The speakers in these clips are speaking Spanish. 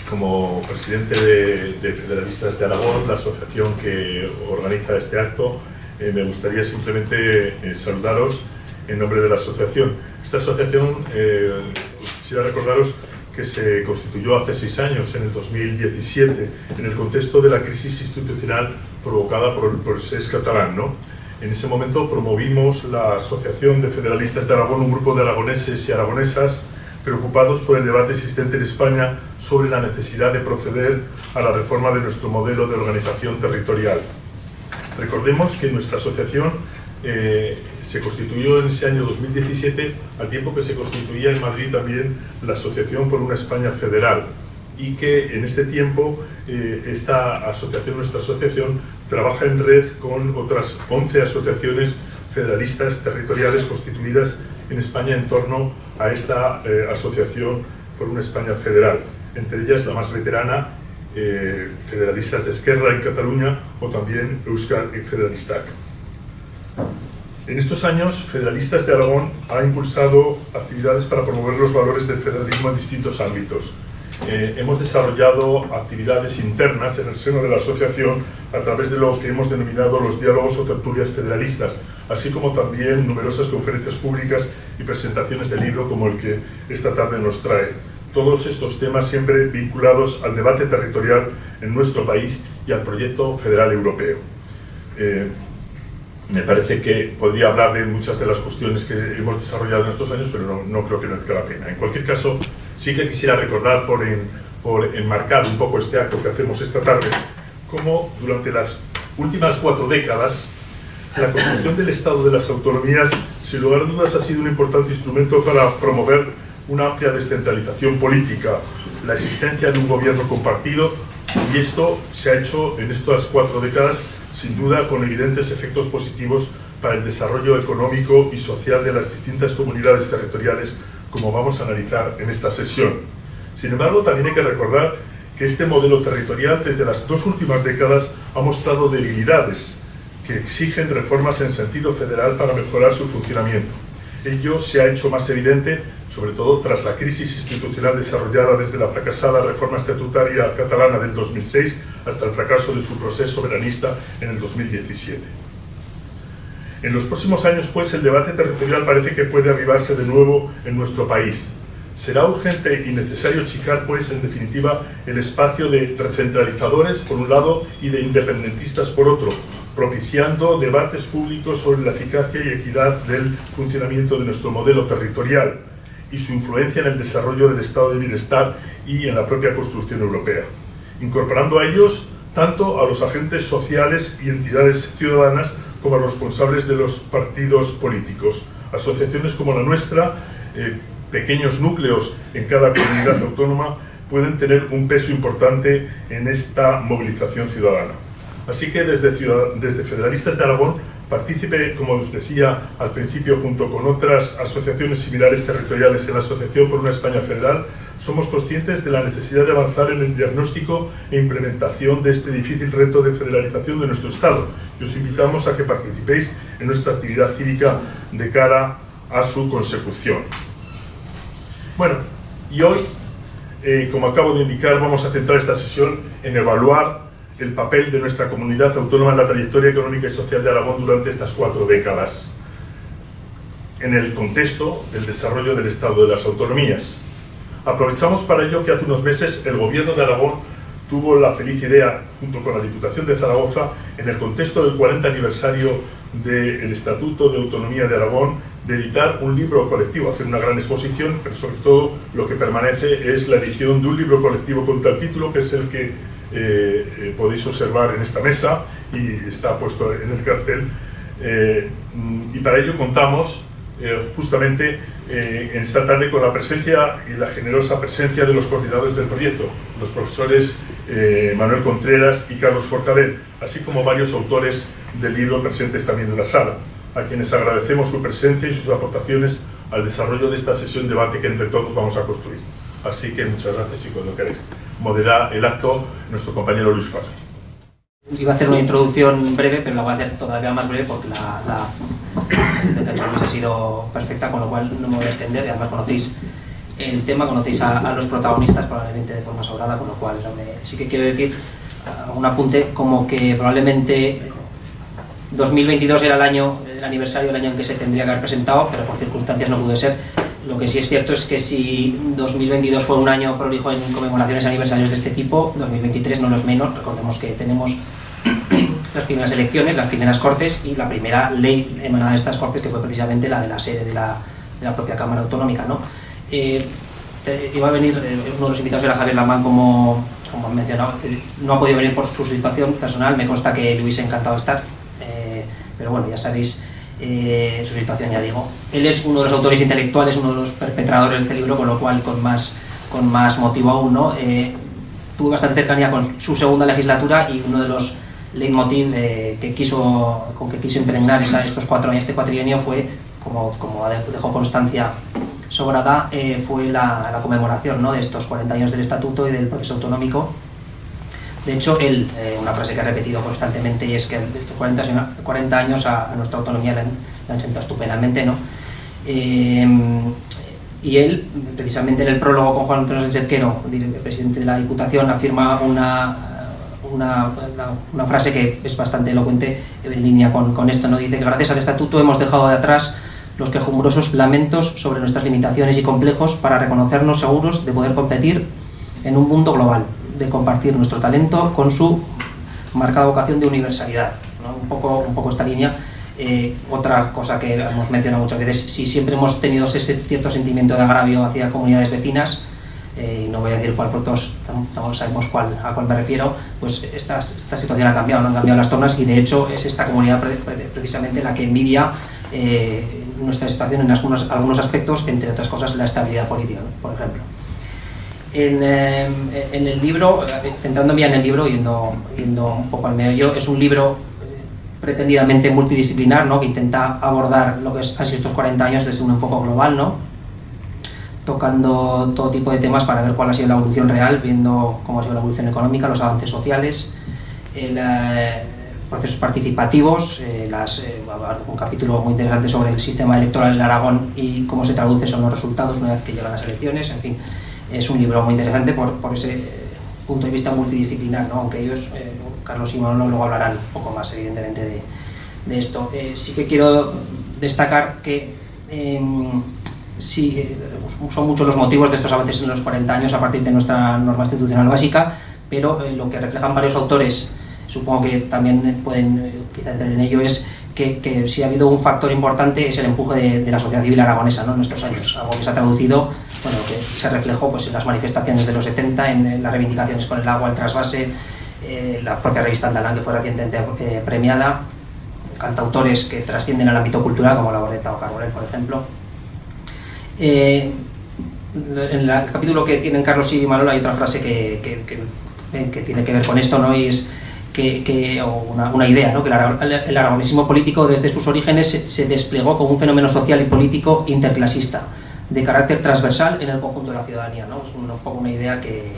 Como presidente de Federalistas de Aragón, la asociación que organiza este acto, me gustaría simplemente saludaros en nombre de la asociación. Esta asociación, quisiera recordaros que se constituyó hace 6 años, en el 2017, en el contexto de la crisis institucional provocada por el procés catalán, ¿no? En ese momento promovimos la Asociación de Federalistas de Aragón, un grupo de aragoneses y aragonesas preocupados por el debate existente en España sobre la necesidad de proceder a la reforma de nuestro modelo de organización territorial. Recordemos que nuestra asociación se constituyó en ese año 2017, al tiempo que se constituía en Madrid también la Asociación por una España Federal, y que en este tiempo esta asociación, nuestra asociación, trabaja en red con otras 11 asociaciones federalistas territoriales constituidas en España en torno a esta asociación por una España federal, entre ellas la más veterana, Federalistas de Esquerra en Cataluña, o también Euskal Federalistak. En estos años, Federalistas de Aragón ha impulsado actividades para promover los valores del federalismo en distintos ámbitos. Hemos desarrollado actividades internas en el seno de la asociación a través de lo que hemos denominado los diálogos o tertulias federalistas, así como también numerosas conferencias públicas y presentaciones de libro como el que esta tarde nos trae. Todos estos temas siempre vinculados al debate territorial en nuestro país y al proyecto federal europeo. Me parece que podría hablar de muchas de las cuestiones que hemos desarrollado en estos años, pero no creo que merezca la pena. En cualquier caso, sí que quisiera recordar, por enmarcar un poco este acto que hacemos esta tarde, cómo durante las últimas 4 décadas la construcción del Estado de las autonomías, sin lugar a dudas, ha sido un importante instrumento para promover una amplia descentralización política, la existencia de un gobierno compartido, y esto se ha hecho en estas 4 décadas sin duda con evidentes efectos positivos para el desarrollo económico y social de las distintas comunidades territoriales, como vamos a analizar en esta sesión. Sin embargo, también hay que recordar que este modelo territorial desde las 2 últimas décadas ha mostrado debilidades que exigen reformas en sentido federal para mejorar su funcionamiento. Ello se ha hecho más evidente, sobre todo tras la crisis institucional desarrollada desde la fracasada reforma estatutaria catalana del 2006 hasta el fracaso de su proceso soberanista en el 2017. En los próximos años, pues, el debate territorial parece que puede avivarse de nuevo en nuestro país. Será urgente y necesario achicar, pues, en definitiva, el espacio de recentralizadores, por un lado, y de independentistas, por otro, propiciando debates públicos sobre la eficacia y equidad del funcionamiento de nuestro modelo territorial y su influencia en el desarrollo del estado de bienestar y en la propia construcción europea, incorporando a ellos tanto a los agentes sociales y entidades ciudadanas como a los responsables de los partidos políticos, asociaciones como la nuestra, pequeños núcleos en cada comunidad autónoma, pueden tener un peso importante en esta movilización ciudadana. Así que desde Federalistas de Aragón, partícipe, como os decía al principio, junto con otras asociaciones similares territoriales en la Asociación por una España Federal, somos conscientes de la necesidad de avanzar en el diagnóstico e implementación de este difícil reto de federalización de nuestro Estado. Y os invitamos a que participéis en nuestra actividad cívica de cara a su consecución. Bueno, y hoy, como acabo de indicar, vamos a centrar esta sesión en evaluar el papel de nuestra comunidad autónoma en la trayectoria económica y social de Aragón durante estas 4 décadas, en el contexto del desarrollo del Estado de las Autonomías. Aprovechamos para ello que hace unos meses el Gobierno de Aragón tuvo la feliz idea, junto con la Diputación de Zaragoza, en el contexto del 40 aniversario del Estatuto de Autonomía de Aragón, de editar un libro colectivo, hacer una gran exposición, pero sobre todo lo que permanece es la edición de un libro colectivo con tal título, que es el que podéis observar en esta mesa y está puesto en el cartel, y para ello contamos justamente en esta tarde con la presencia y la generosa presencia de los coordinadores del proyecto, los profesores Manuel Contreras y Carlos Forcadell, así como varios autores del libro presentes también en la sala, a quienes agradecemos su presencia y sus aportaciones al desarrollo de esta sesión de debate que entre todos vamos a construir. Así que muchas gracias, y cuando queréis moderar el acto nuestro compañero Luis Faz. Iba a hacer una introducción breve, pero la voy a hacer todavía más breve porque la ha sido perfecta, con lo cual no me voy a extender, y además conocéis el tema, conocéis a los protagonistas probablemente de forma sobrada, con lo cual sí que quiero decir un apunte como que probablemente 2022 era el aniversario del año en que se tendría que haber presentado, pero por circunstancias no pudo ser. Lo que sí es cierto es que si 2022 fue un año prolijo en conmemoraciones aniversarios de este tipo, 2023 no lo es menos. Recordemos que tenemos las primeras elecciones, las primeras Cortes y la primera ley emanada de estas Cortes, que fue precisamente la de la sede de la propia Cámara Autonómica, ¿no? Iba a venir uno de los invitados, era Javier Lamán, como han mencionado, no ha podido venir por su situación personal, me consta que le hubiese encantado estar, pero bueno, ya sabéis su situación, ya digo. Él es uno de los autores intelectuales, uno de los perpetradores de este libro, con lo cual con más motivo aún, ¿no? Tuve bastante cercanía con su segunda legislatura y uno de los leitmotiv con que quiso impregnar estos 4 años, este cuatrienio, fue, como dejó constancia sobrada, fue la conmemoración, ¿no?, de estos 40 años del Estatuto y del proceso autonómico. De hecho, él, una frase que ha repetido constantemente, y es que estos 40 años a nuestra autonomía le han sentado estupendamente, ¿no? Y él, precisamente en el prólogo con Juan Antonio Sánchez Quero, presidente de la Diputación, afirma una frase que es bastante elocuente en línea con esto, ¿no? Dice que gracias al Estatuto hemos dejado de atrás los quejumbrosos lamentos sobre nuestras limitaciones y complejos para reconocernos seguros de poder competir en un mundo global, de compartir nuestro talento con su marcada vocación de universalidad, ¿no? Un poco esta línea. Otra cosa que hemos mencionado muchas veces, si siempre hemos tenido ese cierto sentimiento de agravio hacia comunidades vecinas, no voy a decir cuál, porque todos sabemos a cuál me refiero, pues esta situación ha cambiado, no han cambiado las tornas, y de hecho es esta comunidad precisamente la que envidia nuestra situación en algunos aspectos, entre otras cosas la estabilidad política, ¿no?, por ejemplo. En el libro, centrándome en el libro, yendo un poco al meollo, es un libro pretendidamente multidisciplinar, ¿no?, que intenta abordar lo que han sido estos 40 años desde un enfoque global, ¿no?, tocando todo tipo de temas para ver cuál ha sido la evolución real, viendo cómo ha sido la evolución económica, los avances sociales, procesos participativos, un capítulo muy interesante sobre el sistema electoral en Aragón y cómo se traduce son los resultados una vez que llegan las elecciones. En fin, es un libro muy interesante por ese punto de vista multidisciplinar, ¿no?, aunque ellos, Carlos y Manolo, luego hablarán un poco más evidentemente de esto. Sí que quiero destacar que sí, son muchos los motivos de estos avances en los 40 años a partir de nuestra norma institucional básica, pero lo que reflejan varios autores, supongo que también pueden quizá entrar en ello, es que si ha habido un factor importante es el empuje de la sociedad civil aragonesa, ¿no?, en nuestros años, algo que se ha traducido, bueno, que se reflejó pues en las manifestaciones de los 70, en las reivindicaciones con el agua, el trasvase, la propia revista Andalán, que fue recientemente premiada, cantautores que trascienden al ámbito cultural, como La Bordeta o Carbonell, por ejemplo. En el capítulo que tienen Carlos y Manolo hay otra frase que tiene que ver con esto, ¿no?, y es una idea, ¿no?, que el aragonesismo político desde sus orígenes se desplegó como un fenómeno social y político interclasista, de carácter transversal en el conjunto de la ciudadanía, ¿no? Es un poco una idea que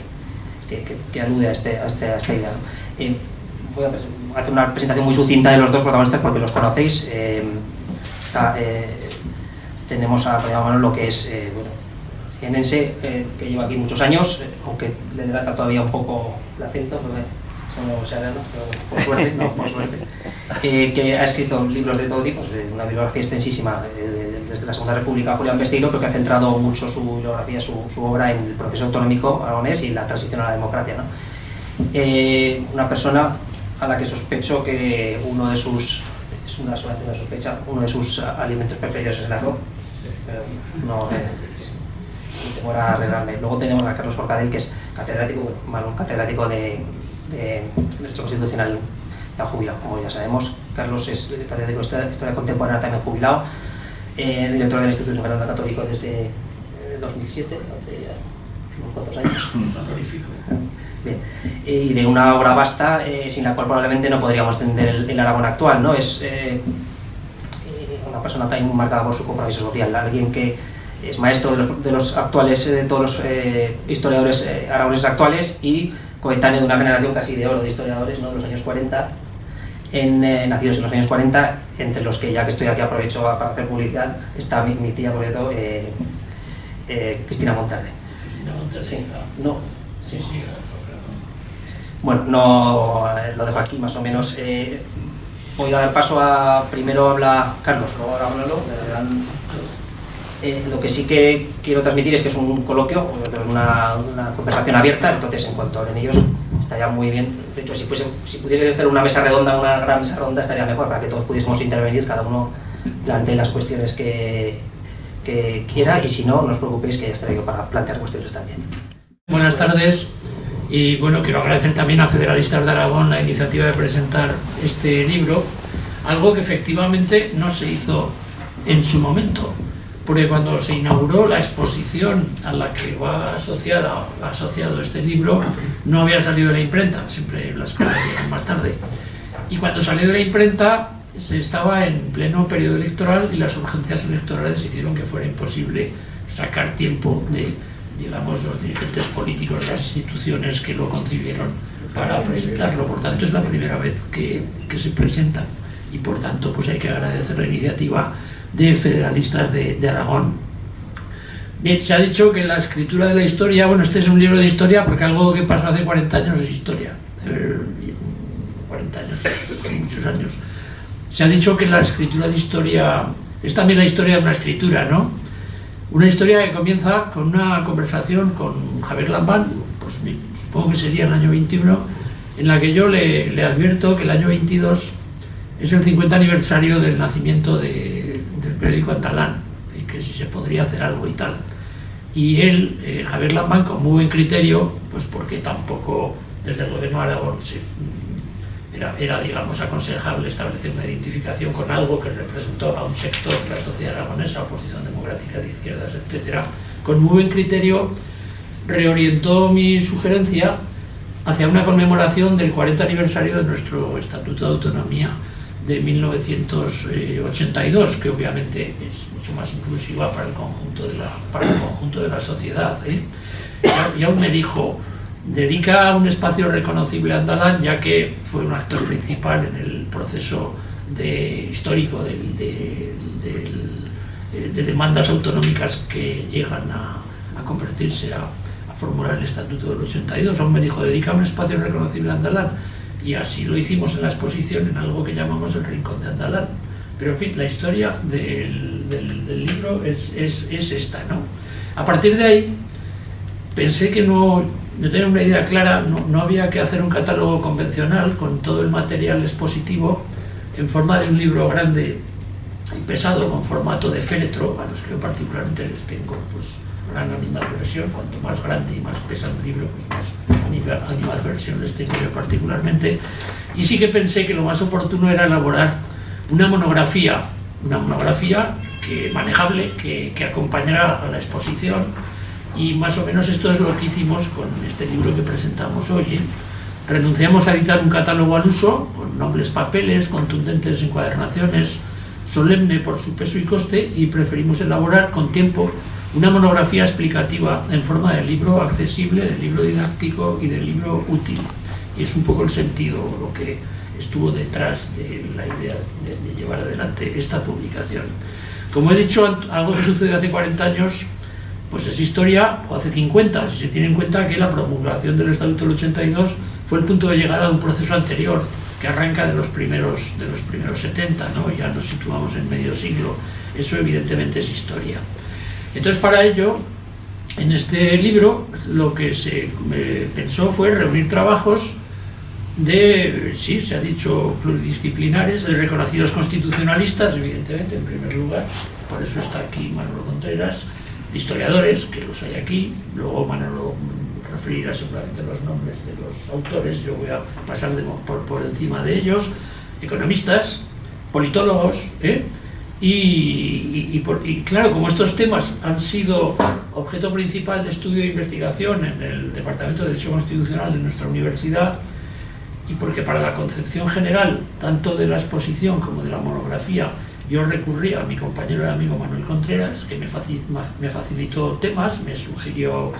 alude a esta idea, ¿no? Voy a hacer una presentación muy sucinta de los dos protagonistas porque los conocéis. Tenemos a Manolo, que es jienense, que lleva aquí muchos años, aunque le delata todavía un poco el acento, no se pero por suerte, que ha escrito libros de todo tipo, una bibliografía extensísima desde la Segunda República, Julián Besteiro, pero que ha centrado mucho su bibliografía, su obra en el proceso autonómico aragonés y la transición a la democracia, ¿no? Una persona a la que sospecho que uno de sus alimentos preferidos es el arroz, pero no sin temor a arreglarme. Luego tenemos a Carlos Forcadell, que es catedrático de Derecho Constitucional, ya jubilado, como ya sabemos. Carlos es catedrático de Historia Contemporánea, también jubilado, director del Instituto Fernando Católico desde 2007, hace unos cuantos años. Bien. Y de una obra vasta, sin la cual probablemente no podríamos entender el Aragón actual, ¿no? Es una persona también marcada por su compromiso social, alguien que es maestro de los actuales, de todos los historiadores aragoneses actuales, y coetáneo de una generación casi de oro de historiadores, ¿no?, de los años 40, nacidos en los años 40, entre los que, ya que estoy aquí, aprovecho para hacer publicidad. Está mi tía, por cierto, Cristina Montarde. Cristina Montarde. Sí, no. Sí, sí, claro. Bueno, no lo dejo aquí más o menos. Voy a dar paso a, primero habla Carlos, luego habla Lalo. Lo que sí que quiero transmitir es que es un coloquio, una conversación abierta, entonces en cuanto hablen ellos estaría muy bien. De hecho, si pudiese estar una mesa redonda, una gran mesa redonda, estaría mejor para que todos pudiésemos intervenir, cada uno plantee las cuestiones que quiera, y si no, no os preocupéis que ya estaré yo para plantear cuestiones también. Buenas tardes, y bueno, quiero agradecer también a Federalistas de Aragón la iniciativa de presentar este libro, algo que efectivamente no se hizo en su momento, porque cuando se inauguró la exposición a la que va asociado este libro, no había salido de la imprenta, siempre las cosas llegan más tarde, y cuando salió de la imprenta se estaba en pleno periodo electoral y las urgencias electorales hicieron que fuera imposible sacar tiempo de, digamos, los dirigentes políticos de las instituciones que lo concibieron para presentarlo. Por tanto, es la primera vez que se presenta, y por tanto pues hay que agradecer la iniciativa de Federalistas de Aragón. Bien, se ha dicho que la escritura de la historia, bueno, este es un libro de historia porque algo que pasó hace 40 años es historia. 40 años, muchos años. Se ha dicho que la escritura de historia es también la historia de una escritura, ¿no? Una historia que comienza con una conversación con Javier Lambán, pues supongo que sería el año 21, en la que yo le advierto que el año 22 es el 50 aniversario del nacimiento del periódico Andalán, y que si se podría hacer algo y tal. Y él, Javier Lambán, con muy buen criterio, pues porque tampoco desde el gobierno de Aragón era, digamos, aconsejable establecer una identificación con algo que representó a un sector de la sociedad aragonesa, oposición democrática de izquierdas, etcétera. Con muy buen criterio reorientó mi sugerencia hacia una conmemoración del 40 aniversario de nuestro Estatuto de Autonomía de 1982, que obviamente es mucho más inclusiva para el conjunto de la sociedad, ¿eh? Y aún me dijo: dedica un espacio reconocible a Andalán, ya que fue un actor principal en el proceso histórico de demandas autonómicas que llegan a convertirse a formular el Estatuto del 82. Aún me dijo: dedica un espacio reconocible a Andalán, y así lo hicimos en la exposición en algo que llamamos el Rincón de Andalán. Pero en fin, la historia del libro es esta, ¿no? A partir de ahí pensé que no tenía una idea clara, no había que hacer un catálogo convencional con todo el material expositivo en forma de un libro grande y pesado, con formato de féretro, a los que yo particularmente les tengo pues gran animadversión. Cuanto más grande y más pesado un libro, pues más animadversión les tengo yo particularmente. Y sí que pensé que lo más oportuno era elaborar una monografía manejable, que acompañara a la exposición. Y más o menos esto es lo que hicimos con este libro que presentamos hoy, ¿eh? Renunciamos a editar un catálogo al uso, con nobles papeles, contundentes encuadernaciones, solemne por su peso y coste, y preferimos elaborar con tiempo una monografía explicativa en forma de libro accesible, de libro didáctico y de libro útil. Y es un poco el sentido, lo que estuvo detrás de la idea de llevar adelante esta publicación. Como he dicho, algo que sucedió hace 40 años, pues es historia, o hace 50, si se tiene en cuenta que la promulgación del Estatuto del 82 fue el punto de llegada de un proceso anterior, que arranca de los primeros 70, ¿no? Ya nos situamos en medio siglo. Eso evidentemente es historia. Entonces, para ello, en este libro, lo que se pensó fue reunir trabajos se ha dicho, pluridisciplinares, de reconocidos constitucionalistas, evidentemente, en primer lugar, por eso está aquí Manolo Contreras, de historiadores, que los hay aquí, luego Manolo referirá seguramente los nombres de los autores, yo voy a pasar por encima de ellos, economistas, politólogos, y claro, como estos temas han sido objeto principal de estudio e investigación en el Departamento de Derecho Constitucional de nuestra universidad, y porque para la concepción general, tanto de la exposición como de la monografía, yo recurrí a mi compañero y amigo Manuel Contreras, que me facilitó temas, me sugirió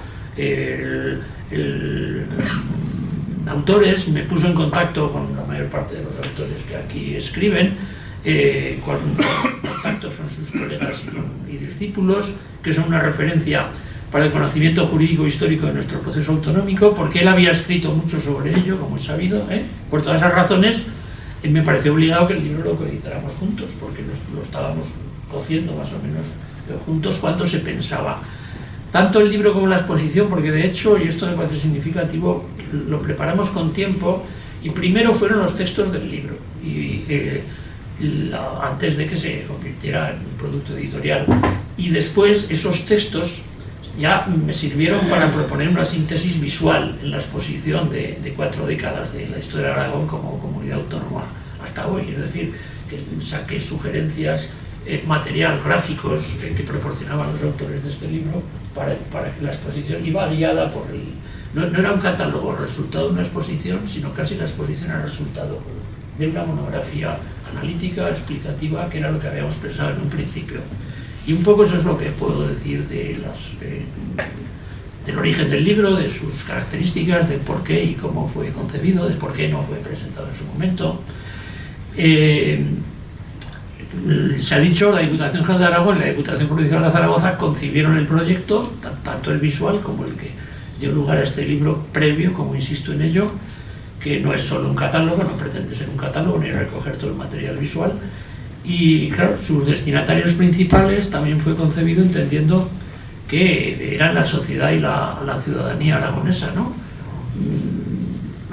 autores, me puso en contacto con la mayor parte de los autores que aquí escriben, contactos con sus colegas y discípulos, que son una referencia para el conocimiento jurídico e histórico de nuestro proceso autonómico, porque él había escrito mucho sobre ello, como es sabido. Por todas esas razones, me pareció obligado que el libro lo coeditáramos juntos, porque lo estábamos cociendo más o menos juntos cuando se pensaba. Tanto el libro como la exposición, porque de hecho, y esto me parece significativo, lo preparamos con tiempo, y primero fueron los textos del libro, antes de que se convirtiera en un producto editorial, y después esos textos ya me sirvieron para proponer una síntesis visual en la exposición de 4 décadas de la historia de Aragón como comunidad autónoma hasta hoy. Es decir, que saqué sugerencias, material, gráficos que proporcionaban los autores de este libro para que la exposición iba guiada por no era un catálogo resultado de una exposición, sino casi la exposición era resultado de una monografía analítica, explicativa, que era lo que habíamos pensado en un principio. Y un poco eso es lo que puedo decir del origen del libro, de sus características, de por qué y cómo fue concebido, de por qué no fue presentado en su momento. Se ha dicho, la Diputación General de Aragón y la Diputación Provincial de Zaragoza concibieron el proyecto, tanto el visual como el que dio lugar a este libro previo, como insisto en ello, que no es solo un catálogo, no pretende ser un catálogo ni recoger todo el material visual. Y claro, sus destinatarios principales también fue concebido entendiendo que eran la sociedad y la ciudadanía aragonesa, ¿no?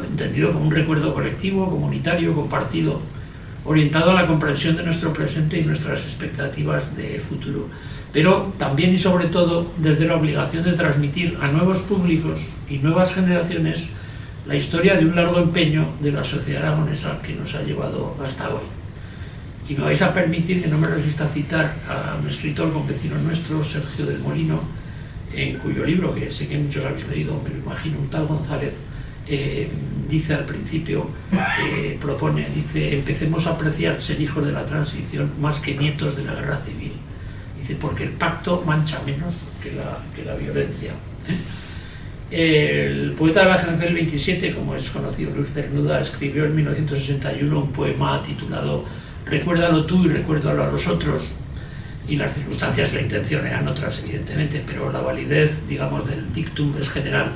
Entendido como un recuerdo colectivo, comunitario, compartido, orientado a la comprensión de nuestro presente y nuestras expectativas de futuro. Pero también y sobre todo desde la obligación de transmitir a nuevos públicos y nuevas generaciones la historia de un largo empeño de la sociedad aragonesa que nos ha llevado hasta hoy. Y me vais a permitir que no me resista a citar a un escritor convecino nuestro, Sergio del Molino, en cuyo libro, que sé que muchos habéis leído, me lo imagino, un tal González, dice al principio, dice, empecemos a apreciar ser hijos de la transición más que nietos de la guerra civil. Dice, porque el pacto mancha menos que la violencia. El poeta de la generación del 27, como es conocido, Luis Cernuda, escribió en 1961 un poema titulado Recuérdalo tú y recuérdalo a los otros, y las circunstancias, la intención eran otras evidentemente, pero la validez, digamos, del dictum es general.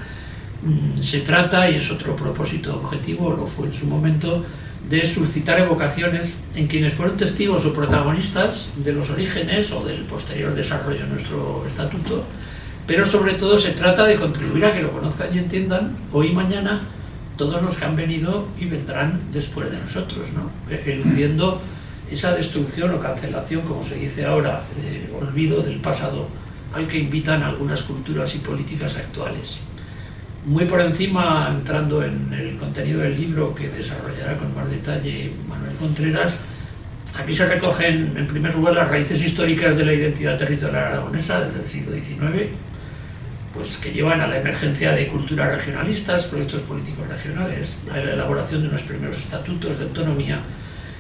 Se trata, y es otro propósito objetivo, lo fue en su momento, de suscitar evocaciones en quienes fueron testigos o protagonistas de los orígenes o del posterior desarrollo de nuestro estatuto, pero sobre todo se trata de contribuir a que lo conozcan y entiendan hoy y mañana todos los que han venido y vendrán después de nosotros, ¿no? Eludiendo esa destrucción o cancelación, como se dice ahora, olvido del pasado, al que invitan algunas culturas y políticas actuales. Muy por encima, entrando en el contenido del libro que desarrollará con más detalle Manuel Contreras, aquí se recogen en primer lugar las raíces históricas de la identidad territorial aragonesa desde el siglo XIX, pues que llevan a la emergencia de culturas regionalistas, proyectos políticos regionales, a la elaboración de unos primeros estatutos de autonomía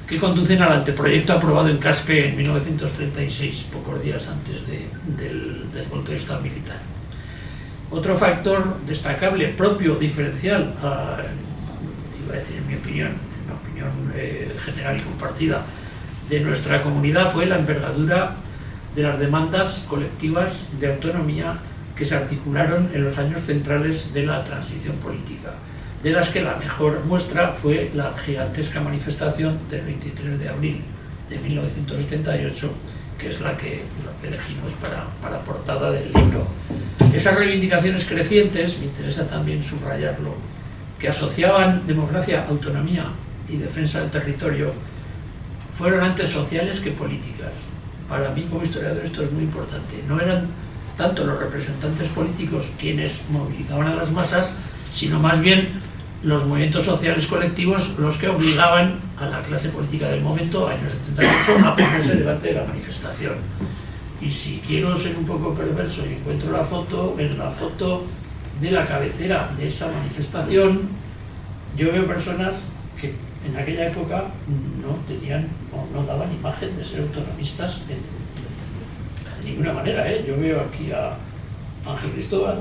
que conducen al anteproyecto aprobado en Caspe en 1936, pocos días antes del golpe de Estado militar. Otro factor destacable, propio, diferencial, iba a decir en mi opinión general y compartida, de nuestra comunidad fue la envergadura de las demandas colectivas de autonomía que se articularon en los años centrales de la transición política, de las que la mejor muestra fue la gigantesca manifestación del 23 de abril de 1978, que es la que elegimos para portada del libro. Esas reivindicaciones crecientes, me interesa también subrayarlo, que asociaban democracia, autonomía y defensa del territorio, fueron antes sociales que políticas. Para mí como historiador esto es muy importante. No eran tanto los representantes políticos quienes movilizaban a las masas, sino más bien los movimientos sociales colectivos los que obligaban a la clase política del momento, años 78, a ponerse delante de la manifestación. Y si quiero ser un poco perverso y encuentro la foto, en la foto de la cabecera de esa manifestación, yo veo personas que en aquella época no daban imagen de ser autonomistas de ninguna manera, ¿eh? Yo veo aquí a Ángel Cristóbal,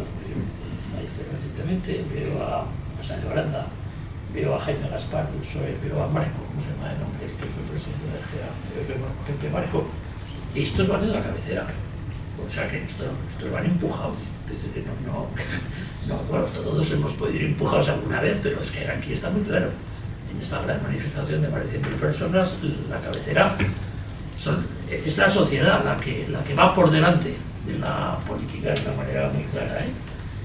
falleció recientemente, veo a Sánchez Aranda, veo a Jaime Gaspar del PSOE, veo a Marco, ¿cómo se llama el nombre? El que fue presidente de la GEA, Pepe Marco, y estos van en la cabecera. O sea que estos van empujados. Es decir, que bueno, todos hemos podido ir empujados alguna vez, pero es que aquí está muy claro. En esta gran manifestación de más de 100.000 personas, la cabecera es la sociedad la que va por delante de la política de una manera muy clara, ¿eh?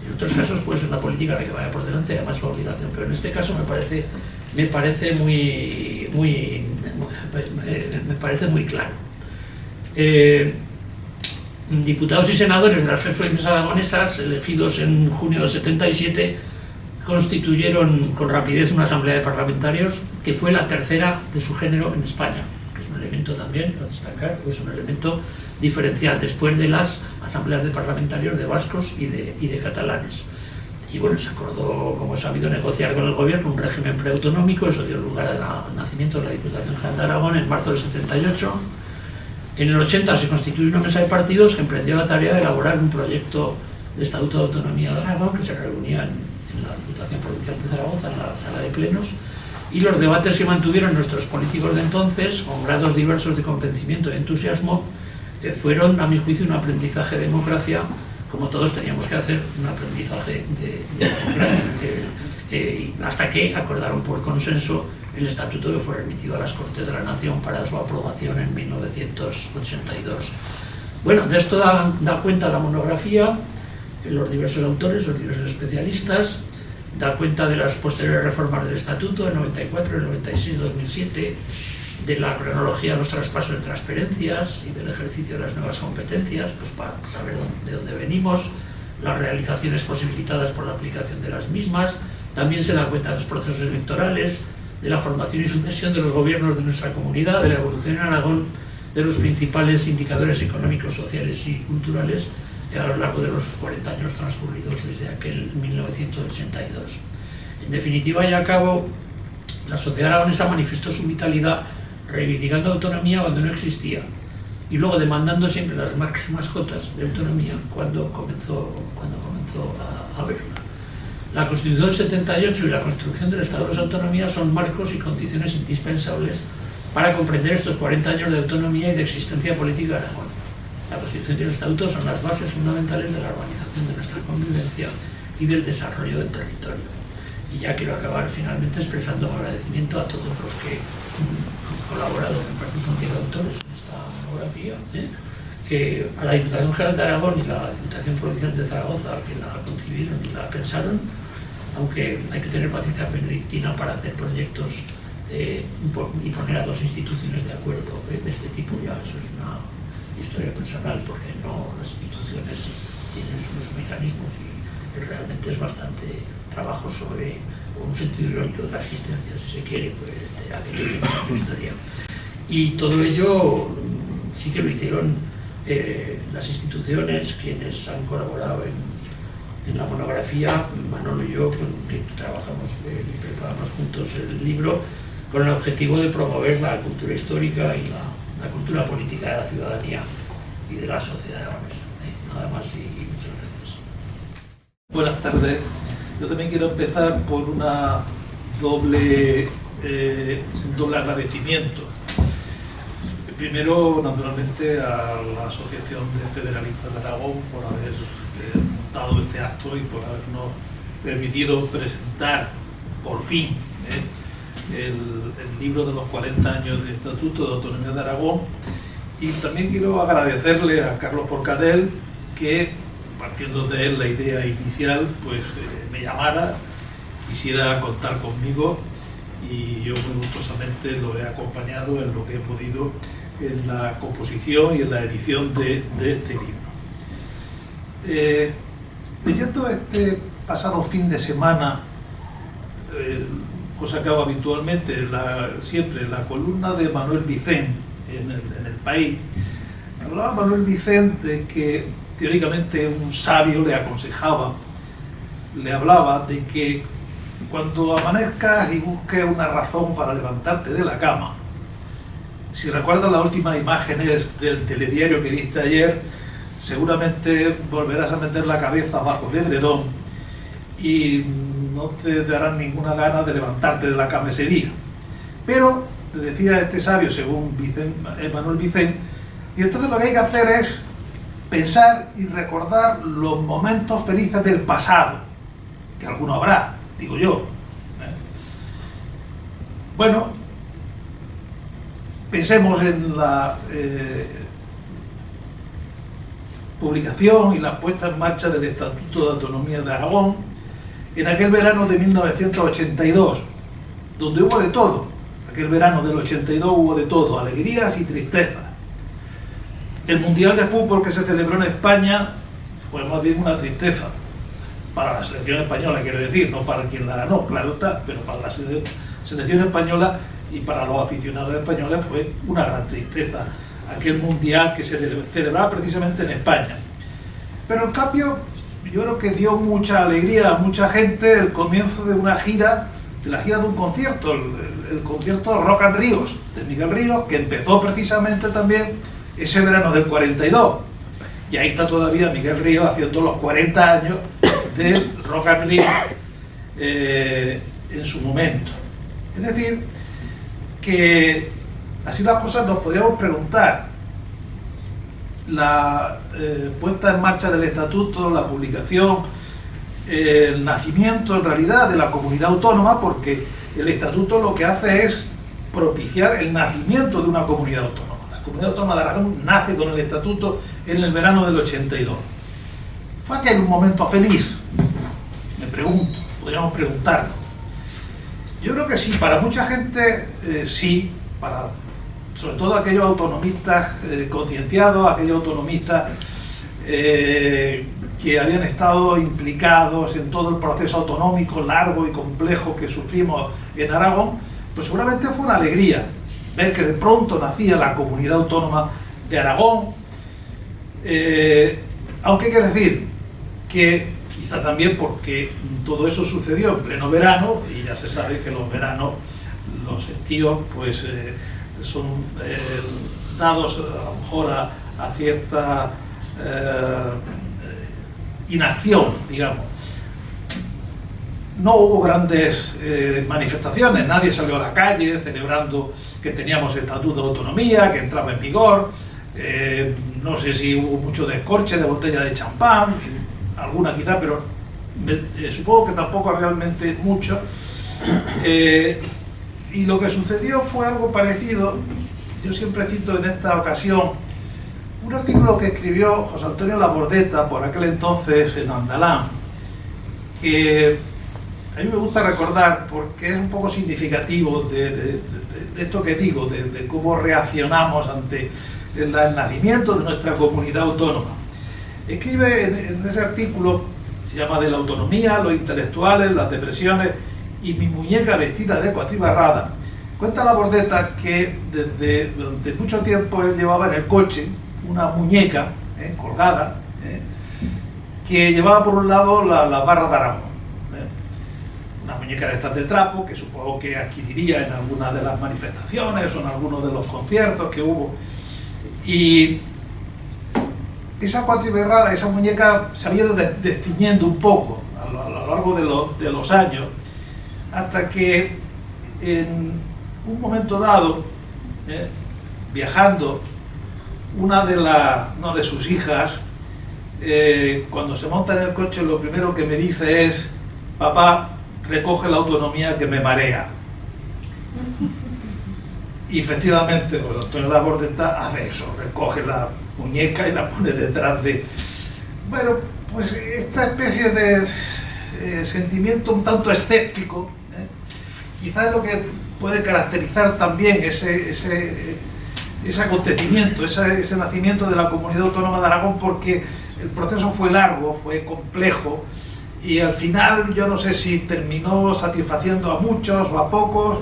En otros casos puede ser la política la que vaya por delante, además por obligación, pero en este caso me parece muy claro. Diputados y senadores de las 3 provincias aragonesas, elegidos en junio del 77, constituyeron con rapidez una asamblea de parlamentarios que fue la tercera de su género en España, que es un elemento también a destacar, es un elemento diferencial después de las asambleas de parlamentarios de vascos y de catalanes. Y bueno, se acordó, como es sabido, negociar con el gobierno un régimen preautonómico. Eso dio lugar al nacimiento de la Diputación General de Aragón en marzo del 78. En el 80 se constituyó una mesa de partidos que emprendió la tarea de elaborar un proyecto de Estatuto de Autonomía de Aragón, que se reunía en la Diputación Provincial de Zaragoza, en la sala de plenos, y los debates que mantuvieron nuestros políticos de entonces, con grados diversos de convencimiento y entusiasmo, fueron, a mi juicio, un aprendizaje de democracia, como todos teníamos que hacer, un aprendizaje de democracia, hasta que acordaron por consenso el estatuto que fue remitido a las Cortes de la Nación para su aprobación en 1982. Bueno, de esto da cuenta la monografía, los diversos autores, los diversos especialistas, da cuenta de las posteriores reformas del estatuto, el 94, el 96, 2007, de la cronología de los traspasos de transferencias y del ejercicio de las nuevas competencias, pues para saber de dónde venimos, las realizaciones posibilitadas por la aplicación de las mismas. También se da cuenta de los procesos electorales, de la formación y sucesión de los gobiernos de nuestra comunidad, de la evolución en Aragón, de los principales indicadores económicos, sociales y culturales a lo largo de los 40 años transcurridos desde aquel 1982. En definitiva y a cabo, la sociedad aragonesa manifestó su vitalidad reivindicando autonomía cuando no existía y luego demandando siempre las máximas cotas de autonomía cuando comenzó a haberla. La Constitución del 78 y la construcción del Estado de las Autonomías son marcos y condiciones indispensables para comprender estos 40 años de autonomía y de existencia política de Aragón. La Constitución y el Estatuto son las bases fundamentales de la organización de nuestra convivencia y del desarrollo del territorio. Y ya quiero acabar finalmente expresando un agradecimiento a todos los que han colaborado, me parece son 10 autores en esta monografía, que a la Diputación General de Aragón y la Diputación Provincial de Zaragoza, que la concibieron y la pensaron, aunque hay que tener paciencia benedictina para hacer proyectos y poner a 2 instituciones de acuerdo de este tipo, ya eso es una historia personal, porque no las instituciones tienen sus mecanismos y realmente es bastante trabajo sobre un sentido irónico de la existencia, si se quiere, pues aquello tiene su historia. Y todo ello sí que lo hicieron las instituciones, quienes han colaborado en la monografía, Manolo y yo, que trabajamos y preparamos juntos el libro, con el objetivo de promover la cultura histórica y la cultura política de la ciudadanía y de la sociedad aragonesa. Nada más y muchas gracias. Buenas tardes. Yo también quiero empezar por un doble agradecimiento. Primero, naturalmente, a la Asociación de Federalistas de Aragón por haber montado este acto y por habernos permitido presentar, por fin, el libro de los 40 años de Estatuto de Autonomía de Aragón. Y también quiero agradecerle a Carlos Forcadell que, partiendo de él la idea inicial, pues me llamara, quisiera contar conmigo, y yo muy gustosamente lo he acompañado en lo que he podido en la composición y en la edición de este libro. Leyendo este pasado fin de semana, cosa que hago habitualmente, siempre la columna de Manuel Vicent en el País, hablaba Manuel Vicent de que teóricamente un sabio le aconsejaba, le hablaba de que cuando amanezcas y busques una razón para levantarte de la cama, si recuerdas las últimas imágenes del telediario que viste ayer, seguramente volverás a meter la cabeza bajo el edredón y no te darán ninguna gana de levantarte de la cama ese día. Pero, decía este sabio, según Manuel Vicent, y entonces lo que hay que hacer es pensar y recordar los momentos felices del pasado, que alguno habrá, digo yo. Bueno, pensemos en la publicación y la puesta en marcha del Estatuto de Autonomía de Aragón en aquel verano de 1982, donde hubo de todo. Aquel verano del 82 hubo de todo, alegrías y tristezas. El Mundial de Fútbol que se celebró en España fue más bien una tristeza, para la selección española, quiero decir, no para quien la ganó, claro está, pero para la selección española y para los aficionados españoles fue una gran tristeza aquel Mundial que se celebraba precisamente en España. Pero en cambio, yo creo que dio mucha alegría a mucha gente el comienzo de una gira, de la gira de un concierto, el concierto Rock and Ríos, de Miguel Ríos, que empezó precisamente también ese verano del 42. Y ahí está todavía Miguel Ríos haciendo los 40 años del Rock and Ríos en su momento. Es decir, que así las cosas nos podríamos preguntar. La puesta en marcha del estatuto, la publicación, el nacimiento en realidad de la comunidad autónoma, porque el estatuto lo que hace es propiciar el nacimiento de una comunidad autónoma. La comunidad autónoma de Aragón nace con el estatuto en el verano del 82. ¿Fue aquel un momento feliz? Me pregunto, podríamos preguntarnos. Yo creo que sí, para mucha gente sí, para sobre todo aquellos autonomistas concienciados, aquellos autonomistas que habían estado implicados en todo el proceso autonómico largo y complejo que sufrimos en Aragón, pues seguramente fue una alegría ver que de pronto nacía la comunidad autónoma de Aragón, aunque hay que decir que quizá también porque todo eso sucedió en pleno verano, y ya se sabe que los veranos, los estíos, pues son dados a lo mejor a cierta inacción, digamos. No hubo grandes manifestaciones, nadie salió a la calle celebrando que teníamos estatuto de autonomía, que entraba en vigor. No sé si hubo mucho descorche de botella de champán, alguna quizá, pero supongo que tampoco realmente mucho. Y lo que sucedió fue algo parecido. Yo siempre cito en esta ocasión un artículo que escribió José Antonio Labordeta por aquel entonces en Andalán, que a mí me gusta recordar porque es un poco significativo de esto que digo, de cómo reaccionamos ante el nacimiento de nuestra comunidad autónoma. Escribe en ese artículo, se llama De la autonomía, los intelectuales, las depresiones y mi muñeca vestida de cuatribarrada. Cuenta Labordeta que durante mucho tiempo él llevaba en el coche una muñeca colgada, que llevaba por un lado la barra de Aragón, una muñeca de estas de trapo que supongo que adquiriría en alguna de las manifestaciones o en algunos de los conciertos que hubo. Y esa cuatribarrada, esa muñeca se había ido destiñendo un poco a lo largo de los años, hasta que en un momento dado, viajando, una de sus hijas, cuando se monta en el coche, lo primero que me dice es: papá, recoge la autonomía que me marea. Y efectivamente, pues Antonio Labordeta hace eso, recoge la muñeca y la pone detrás de... Bueno, pues esta especie de sentimiento un tanto escéptico, quizás es lo que puede caracterizar también ese acontecimiento, ese nacimiento de la comunidad autónoma de Aragón, porque el proceso fue largo, fue complejo, y al final yo no sé si terminó satisfaciendo a muchos o a pocos.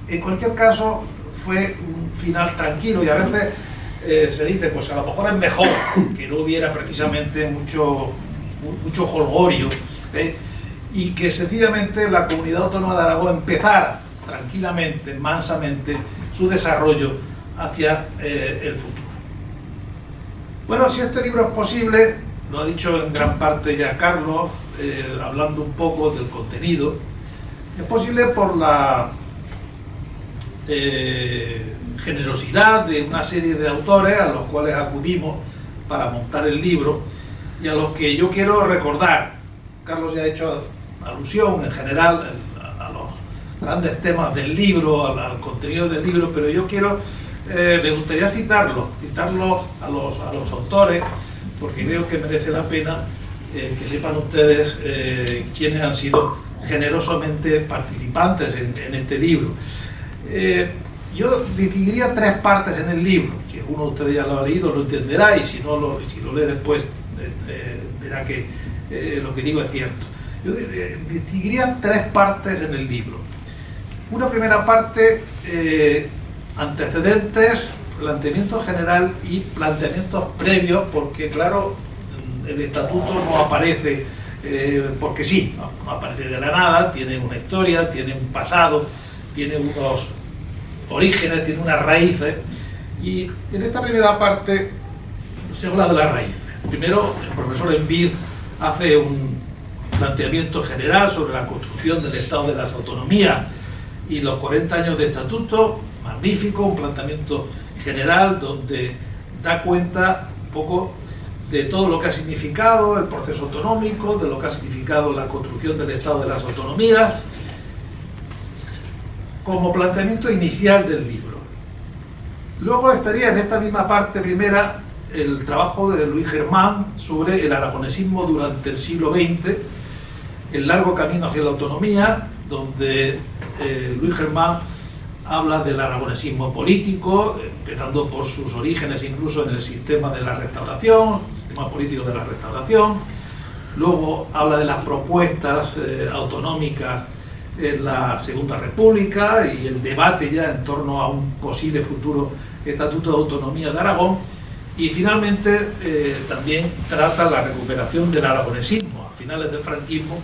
En cualquier caso fue un final tranquilo, y a veces se dice, pues a lo mejor es mejor que no hubiera precisamente mucho jolgorio, y que sencillamente la comunidad autónoma de Aragón empezara tranquilamente, mansamente, su desarrollo hacia el futuro. Bueno, si este libro es posible, lo ha dicho en gran parte ya Carlos, hablando un poco del contenido. Es posible por la generosidad de una serie de autores a los cuales acudimos para montar el libro y a los que yo quiero recordar. Carlos ya ha hecho alusión en general a los grandes temas del libro, al contenido del libro, pero yo quiero, me gustaría citarlos a los autores, porque creo que merece la pena que sepan ustedes quiénes han sido generosamente participantes en este libro. Yo distinguiría tres partes en el libro, que uno de ustedes ya lo ha leído, lo entenderá, y si lo lee después verá que lo que digo es cierto. Yo distinguiría tres partes en el libro. Una primera parte, antecedentes, planteamiento general y planteamientos previos, porque claro, el estatuto no aparece porque sí, no aparece de la nada, tiene una historia, tiene un pasado, tiene unos orígenes, tiene unas raíces, y en esta primera parte se habla de las raíces. Primero, el profesor Envid hace un planteamiento general sobre la construcción del Estado de las Autonomías y los 40 años de estatuto, magnífico, un planteamiento general donde da cuenta un poco de todo lo que ha significado el proceso autonómico, de lo que ha significado la construcción del Estado de las Autonomías, como planteamiento inicial del libro. Luego estaría en esta misma parte primera el trabajo de Luis Germán sobre el aragonesismo durante el siglo XX, el largo camino hacia la autonomía, donde Luis Germán habla del aragonesismo político, empezando por sus orígenes incluso en el sistema de la Restauración, el sistema político de la Restauración. Luego habla de las propuestas autonómicas en la Segunda República y el debate ya en torno a un posible futuro Estatuto de Autonomía de Aragón. Y finalmente también trata la recuperación del aragonesismo a finales del franquismo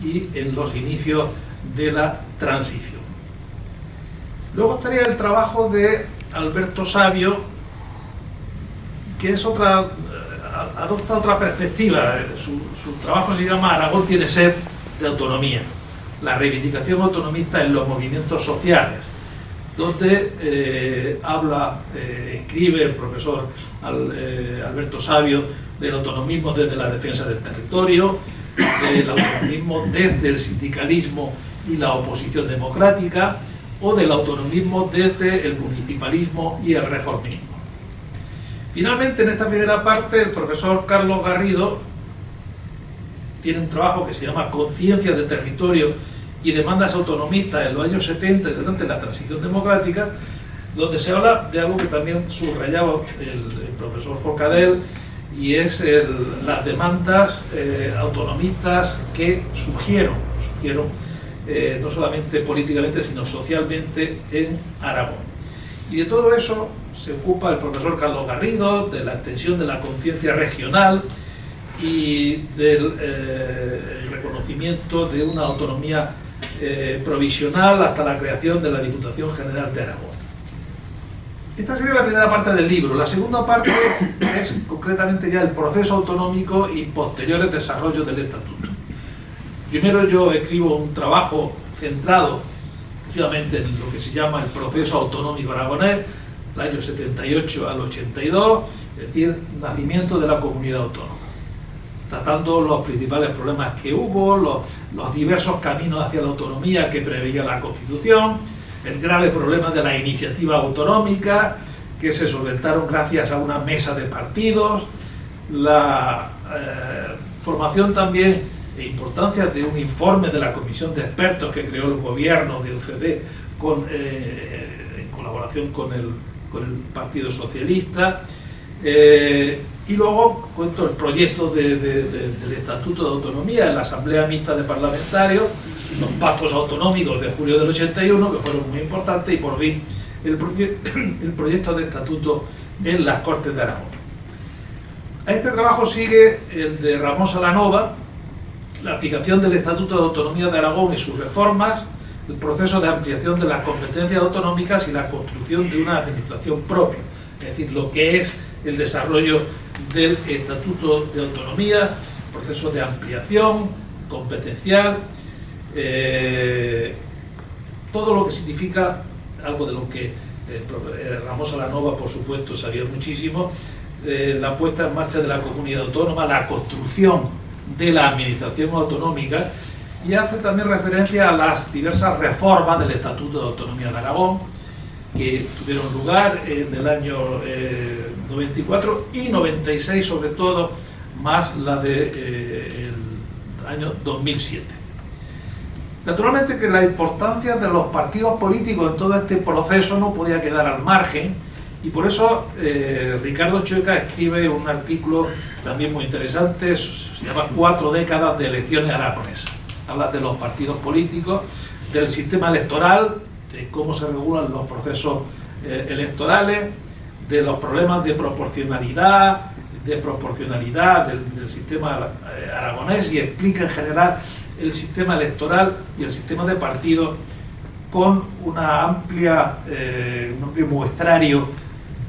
y en los inicios de la transición. Luego estaría el trabajo de Alberto Sabio, que es adopta otra perspectiva. Su trabajo se llama Aragón tiene sed de autonomía, la reivindicación autonomista en los movimientos sociales, donde escribe el profesor Alberto Sabio del autonomismo desde la defensa del territorio, del autonomismo desde el sindicalismo y la oposición democrática, o del autonomismo desde el municipalismo y el reformismo. Finalmente, en esta primera parte, el profesor Carlos Garrido tiene un trabajo que se llama Conciencia de Territorio y Demandas Autonomistas en los años 70 durante la transición democrática, donde se habla de algo que también subrayaba el profesor Forcadell, y es las demandas autonomistas que surgieron no solamente políticamente, sino socialmente en Aragón. Y de todo eso se ocupa el profesor Carlos Garrido, de la extensión de la conciencia regional y del reconocimiento de una autonomía provisional hasta la creación de la Diputación General de Aragón. Esta sería la primera parte del libro. La segunda parte es concretamente ya el proceso autonómico y posteriores desarrollos del Estatuto. Primero yo escribo un trabajo centrado exclusivamente en lo que se llama el proceso autonómico aragonés, del año 78 al 82, es decir, nacimiento de la comunidad autónoma, tratando los principales problemas que hubo, los diversos caminos hacia la autonomía que preveía la Constitución, el grave problema de la iniciativa autonómica, que se solventaron gracias a una mesa de partidos, la formación también e importancia de un informe de la comisión de expertos que creó el gobierno de UCD en colaboración con el Partido Socialista, y luego cuento el proyecto del Estatuto de Autonomía en la Asamblea Mixta de Parlamentarios, los pactos autonómicos de julio del 81, que fueron muy importantes, y por fin el proyecto de Estatuto en las Cortes de Aragón. A este trabajo sigue el de Ramón Salanova, la aplicación del Estatuto de Autonomía de Aragón y sus reformas, el proceso de ampliación de las competencias autonómicas y la construcción de una administración propia, es decir, lo que es el desarrollo del Estatuto de Autonomía, proceso de ampliación, competencial, todo lo que significa, algo de lo que Ramón Salanova, por supuesto, sabía muchísimo, la puesta en marcha de la comunidad autónoma, la construcción de la administración autonómica, y hace también referencia a las diversas reformas del Estatuto de Autonomía de Aragón que tuvieron lugar en el año 94 y 96 sobre todo, más la del año 2007. Naturalmente que la importancia de los partidos políticos en todo este proceso no podía quedar al margen, y por eso Ricardo Chueca escribe un artículo también muy interesante, se llama 4 décadas de elecciones aragonesas. Habla de los partidos políticos, del sistema electoral, de cómo se regulan los procesos electorales, de los problemas de proporcionalidad del sistema aragonés, y explica en general el sistema electoral y el sistema de partidos con un amplio muestrario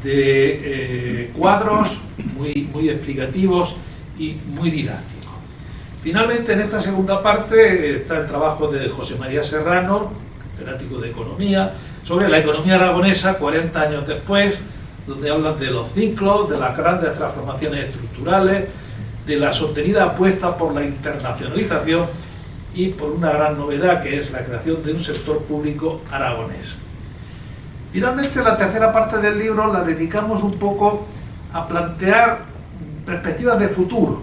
de cuadros muy explicativos y muy didácticos. Finalmente, en esta segunda parte está el trabajo de José María Serrano, catedrático de Economía, sobre la economía aragonesa 40 años después, donde hablan de los ciclos, de las grandes transformaciones estructurales, de la sostenida apuesta por la internacionalización y por una gran novedad, que es la creación de un sector público aragonés. Finalmente, la tercera parte del libro la dedicamos un poco a plantear perspectivas de futuro.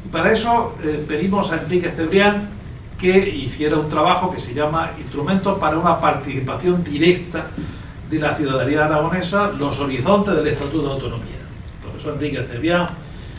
Y para eso pedimos a Enrique Cebrián que hiciera un trabajo que se llama Instrumentos para una participación directa de la ciudadanía aragonesa, los horizontes del Estatuto de Autonomía. El profesor Enrique Cebrián,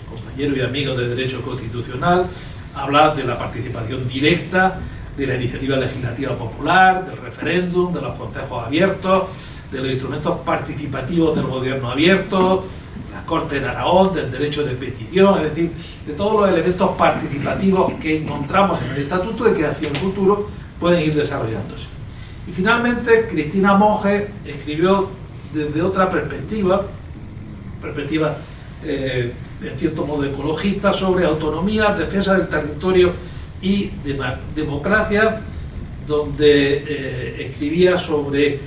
compañero y amigo de Derecho Constitucional, habla de la participación directa, de la iniciativa legislativa popular, del referéndum, de los consejos abiertos, de los instrumentos participativos del gobierno abierto, las Cortes en Aragón, del derecho de petición, es decir, de todos los elementos participativos que encontramos en el Estatuto y que hacia el futuro pueden ir desarrollándose. Y finalmente, Cristina Monge escribió desde otra perspectiva en cierto modo ecologista, sobre autonomía, defensa del territorio y democracia, donde escribía sobre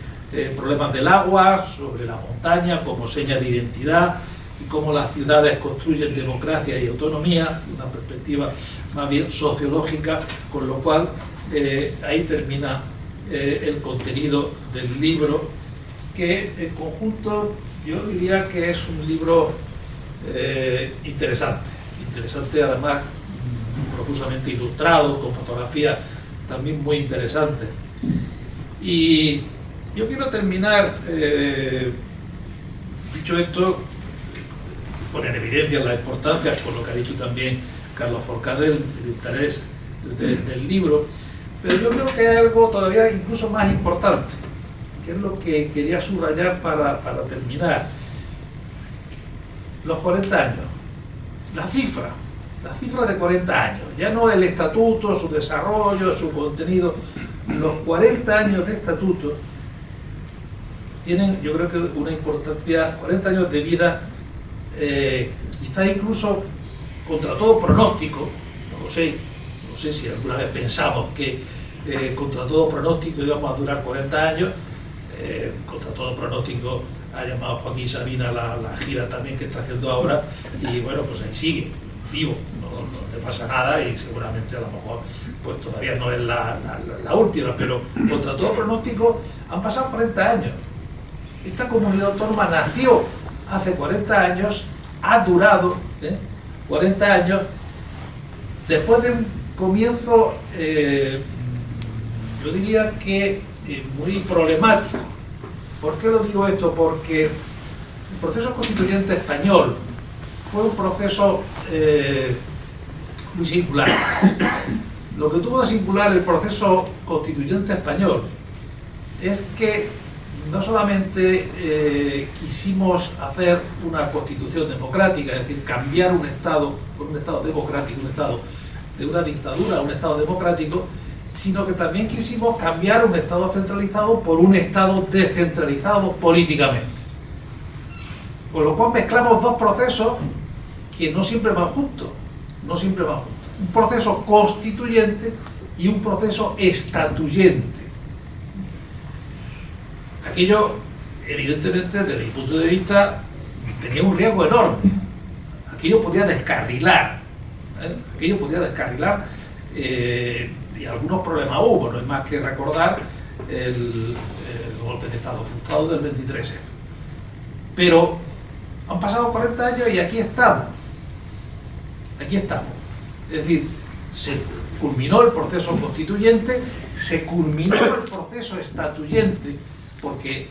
problemas del agua, sobre la montaña como seña de identidad y cómo las ciudades construyen democracia y autonomía, una perspectiva más bien sociológica, con lo cual ahí termina el contenido del libro, que en conjunto yo diría que es un libro interesante además, profusamente ilustrado, con fotografías también muy interesantes. Y yo quiero terminar, dicho esto, poner en evidencia la importancia, por lo que ha dicho también Carlos Forcadell, el interés del libro, pero yo creo que hay algo todavía incluso más importante, que es lo que quería subrayar para terminar. Los 40 años, la cifra de 40 años, ya no el estatuto, su desarrollo, su contenido, los 40 años de estatuto tienen, yo creo que una importancia, 40 años de vida, quizá incluso contra todo pronóstico, no sé si alguna vez pensamos que contra todo pronóstico íbamos a durar 40 años, contra todo pronóstico ha llamado Joaquín Sabina la gira también que está haciendo ahora, y bueno, pues ahí sigue, vivo, no le pasa nada, y seguramente a lo mejor pues todavía no es la última, pero contra todo pronóstico han pasado 40 años. Esta comunidad autónoma nació hace 40 años, ha durado 40 años, después de un comienzo, yo diría que muy problemático. ¿Por qué lo digo esto? Porque el proceso constituyente español fue un proceso muy singular. Lo que tuvo de singular el proceso constituyente español es que no solamente quisimos hacer una constitución democrática, es decir, cambiar un Estado por un Estado democrático, un Estado de una dictadura a un Estado democrático, sino que también quisimos cambiar un Estado centralizado por un Estado descentralizado políticamente. Con lo cual mezclamos dos procesos que no siempre van juntos, un proceso constituyente y un proceso estatuyente. Aquello, evidentemente, desde mi punto de vista, tenía un riesgo enorme. Aquello podía descarrilar, aquello podía descarrilar, y algunos problemas hubo. No es más que recordar el golpe de Estado frustrado del 23F. Pero han pasado 40 años y aquí estamos. Aquí estamos. Es decir, se culminó el proceso constituyente, se culminó el proceso estatuyente, porque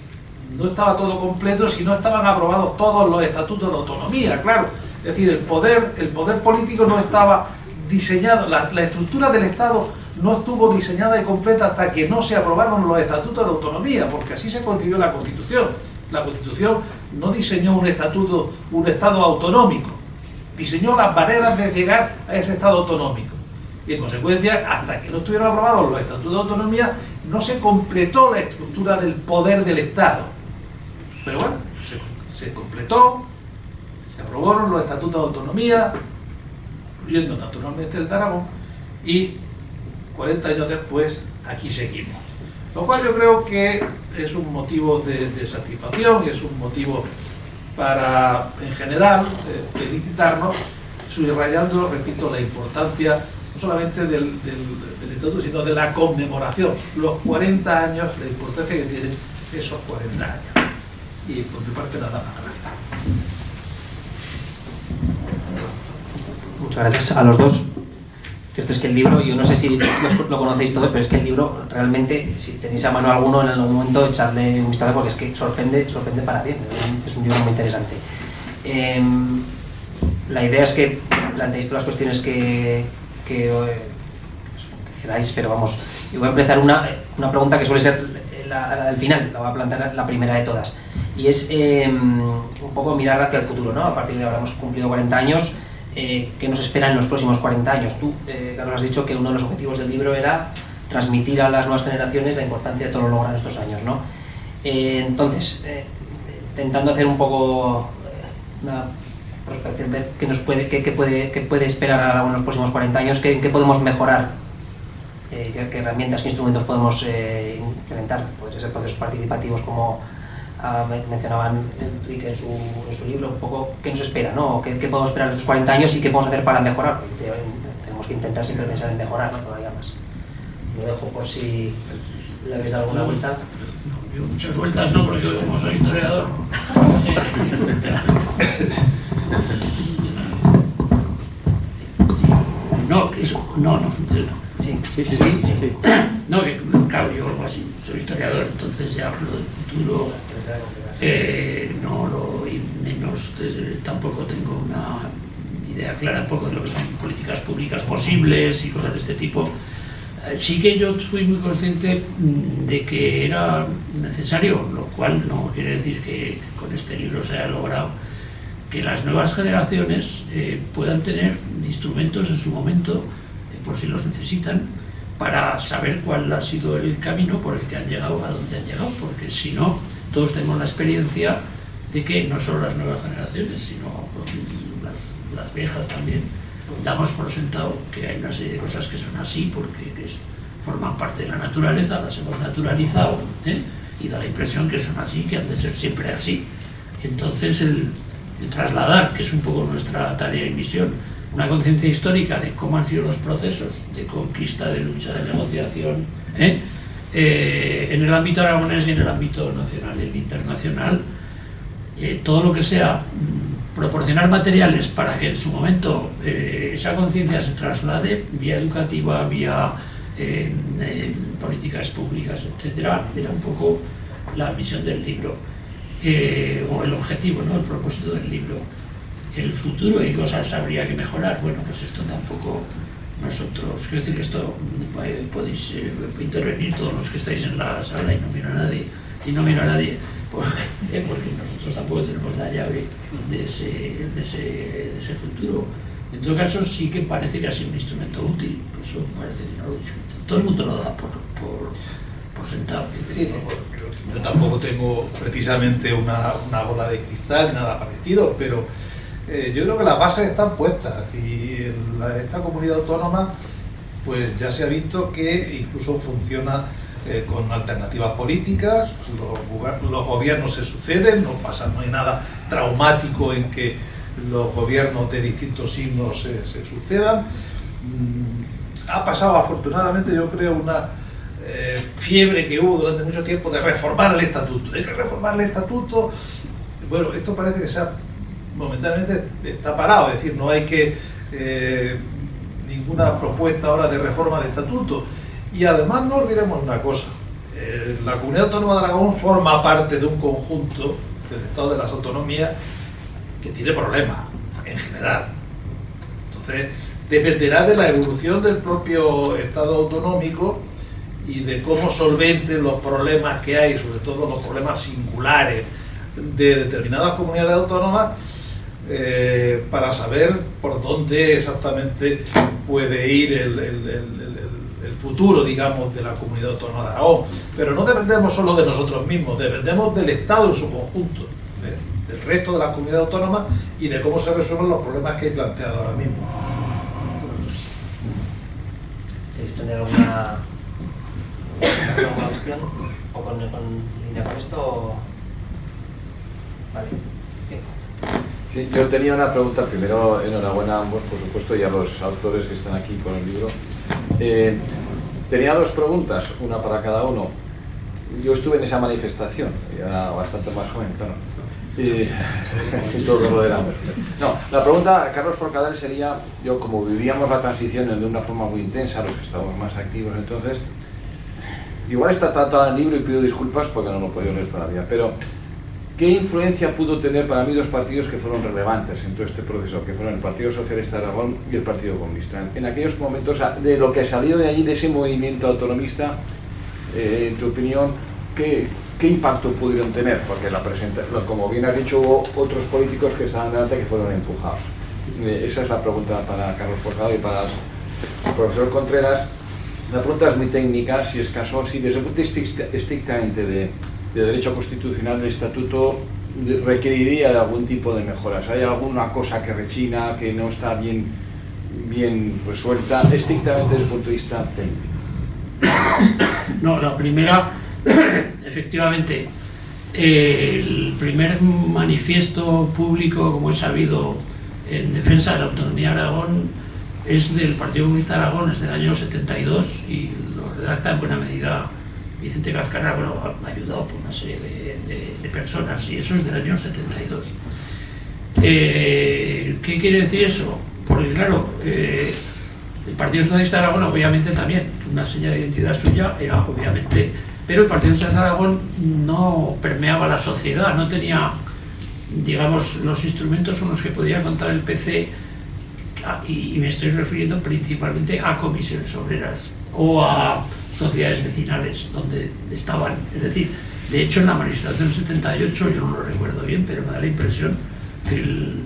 no estaba todo completo si no estaban aprobados todos los estatutos de autonomía, claro. Es decir, el poder político no estaba diseñado, la estructura del Estado no estuvo diseñada y completa hasta que no se aprobaron los estatutos de autonomía, porque así se concibió la Constitución. La Constitución no diseñó un Estado autonómico, diseñó las maneras de llegar a ese Estado autonómico. Y en consecuencia, hasta que no estuvieron aprobados los estatutos de autonomía, no se completó la estructura del poder del Estado. Pero bueno, se completó, se aprobaron los estatutos de autonomía, incluyendo naturalmente el de Aragón, y 40 años después aquí seguimos. Lo cual yo creo que es un motivo de satisfacción y es un motivo para, en general, felicitarnos, subrayando, repito, la importancia no solamente del estatuto, sino de la conmemoración, los 40 años, la importancia que tienen esos 40 años. Y por mi parte nada más. Muchas gracias a los dos. Cierto es que el libro, yo no sé si lo conocéis todos, pero es que el libro realmente, si tenéis a mano alguno en algún momento, echarle un vistazo porque es que sorprende para bien. Es un libro muy interesante. La idea es que planteéis todas las cuestiones que queráis, pero vamos, yo voy a empezar una pregunta que suele ser al final, la voy a plantear la primera de todas, y es un poco mirar hacia el futuro, ¿no? A partir de ahora hemos cumplido 40 años, ¿qué nos espera en los próximos 40 años? Tú, Carlos, has dicho que uno de los objetivos del libro era transmitir a las nuevas generaciones la importancia de todo lo logrado en estos años, ¿no? Entonces, intentando hacer un poco una prospección, ver qué puede esperar ahora en los próximos 40 años, qué podemos mejorar, qué herramientas, qué instrumentos podemos implementar. Puede ser procesos participativos como mencionaban Enrique en su libro, un poco qué nos espera, ¿no? ¿Qué podemos esperar de estos 40 años y qué podemos hacer para mejorar? Porque tenemos que intentar siempre pensar en mejorar, ¿no? Todavía más. Lo dejo por si le habéis dado alguna vuelta. No, yo muchas vueltas no, porque yo como soy historiador. No, que eso, no. Sí. No, que claro, yo así soy historiador, entonces ya hablo del futuro, y menos, tampoco tengo una idea clara poco de lo que son políticas públicas posibles y cosas de este tipo. Sí que yo fui muy consciente de que era necesario, lo cual no quiere decir que con este libro se haya logrado, que las nuevas generaciones puedan tener instrumentos en su momento, por si los necesitan, para saber cuál ha sido el camino por el que han llegado a donde han llegado, porque si no, todos tenemos la experiencia de que no solo las nuevas generaciones, sino las viejas también, damos por sentado que hay una serie de cosas que son así porque forman parte de la naturaleza, las hemos naturalizado, y da la impresión que son así, que han de ser siempre así. Entonces el trasladar, que es un poco nuestra tarea y misión, una conciencia histórica de cómo han sido los procesos de conquista, de lucha, de negociación, en el ámbito aragonés y en el ámbito nacional y el internacional, todo lo que sea proporcionar materiales para que en su momento esa conciencia se traslade vía educativa, vía políticas públicas, etcétera, era un poco la misión del libro, o el objetivo, ¿no? El propósito del libro. El futuro y cosas habría que mejorar. Bueno, pues esto tampoco nosotros, quiero decir que esto podéis intervenir todos los que estáis en la sala y no miro a nadie, porque nosotros tampoco tenemos la llave de ese futuro. En todo caso, sí que parece que ha sido un instrumento útil, por eso parece que no lo discuto. Todo el mundo lo da por sentado. Sí, yo tampoco tengo precisamente una bola de cristal ni nada parecido, pero yo creo que las bases están puestas y esta comunidad autónoma pues ya se ha visto que incluso funciona con alternativas políticas, los gobiernos se suceden, no hay nada traumático en que los gobiernos de distintos signos se sucedan. Ha pasado afortunadamente, yo creo, una fiebre que hubo durante mucho tiempo de reformar el estatuto. Hay que reformar el estatuto. Bueno, esto parece que momentáneamente está parado, es decir, no hay que ninguna propuesta ahora de reforma del estatuto. Y además no olvidemos una cosa, la Comunidad Autónoma de Aragón forma parte de un conjunto del Estado de las Autonomías que tiene problemas en general. Entonces, dependerá de la evolución del propio Estado autonómico y de cómo solventen los problemas que hay, sobre todo los problemas singulares de determinadas comunidades autónomas, para saber por dónde exactamente puede ir el futuro, digamos, de la Comunidad Autónoma de Aragón. Pero no dependemos solo de nosotros mismos, dependemos del Estado en su conjunto, del resto de las comunidades autónomas y de cómo se resuelven los problemas que he planteado ahora mismo. ¿Queréis tener alguna cuestión? ¿O con línea con esto? Vale. Sí, yo tenía una pregunta. Primero, enhorabuena a ambos, por supuesto, y a los autores que están aquí con el libro. Tenía dos preguntas, una para cada uno. Yo estuve en esa manifestación, era bastante más joven, claro. Y todo lo era. No, la pregunta, Carlos Forcadell, sería, yo como vivíamos la transición de una forma muy intensa, los que estábamos más activos entonces, igual está tratado en el libro y pido disculpas porque no lo he podido leer todavía, pero ¿qué influencia pudo tener para mí dos partidos que fueron relevantes en todo este proceso, que fueron el Partido Socialista de Aragón y el Partido Comunista? En aquellos momentos, de lo que salió de allí, de ese movimiento autonomista, en tu opinión, ¿qué impacto pudieron tener? Porque como bien has dicho, hubo otros políticos que estaban delante que fueron empujados. Esa es la pregunta para Carlos Forcadell y para el profesor Contreras. La pregunta es muy técnica, si es caso, si desde el punto de vista estrictamente de derecho constitucional el estatuto requeriría de algún tipo de mejoras. ¿Hay alguna cosa que rechina, que no está bien resuelta, estrictamente desde el punto de vista técnico? No, la primera, efectivamente, el primer manifiesto público, como he sabido, en defensa de la autonomía de Aragón es del Partido Comunista de Aragón, es del año 72 y lo redacta en buena medida Vicente Cascarra. Bueno, ayudado por una serie de personas, y eso es del año 72. ¿Qué quiere decir eso? Porque claro, el Partido Socialista de Aragón obviamente también, una señal de identidad suya era obviamente, pero el Partido Socialista de Aragón no permeaba la sociedad, no tenía, digamos, los instrumentos con los que podía contar el PC, y me estoy refiriendo principalmente a comisiones obreras o a sociedades vecinales donde estaban, es decir, de hecho en la manifestación del 78, yo no lo recuerdo bien, pero me da la impresión que el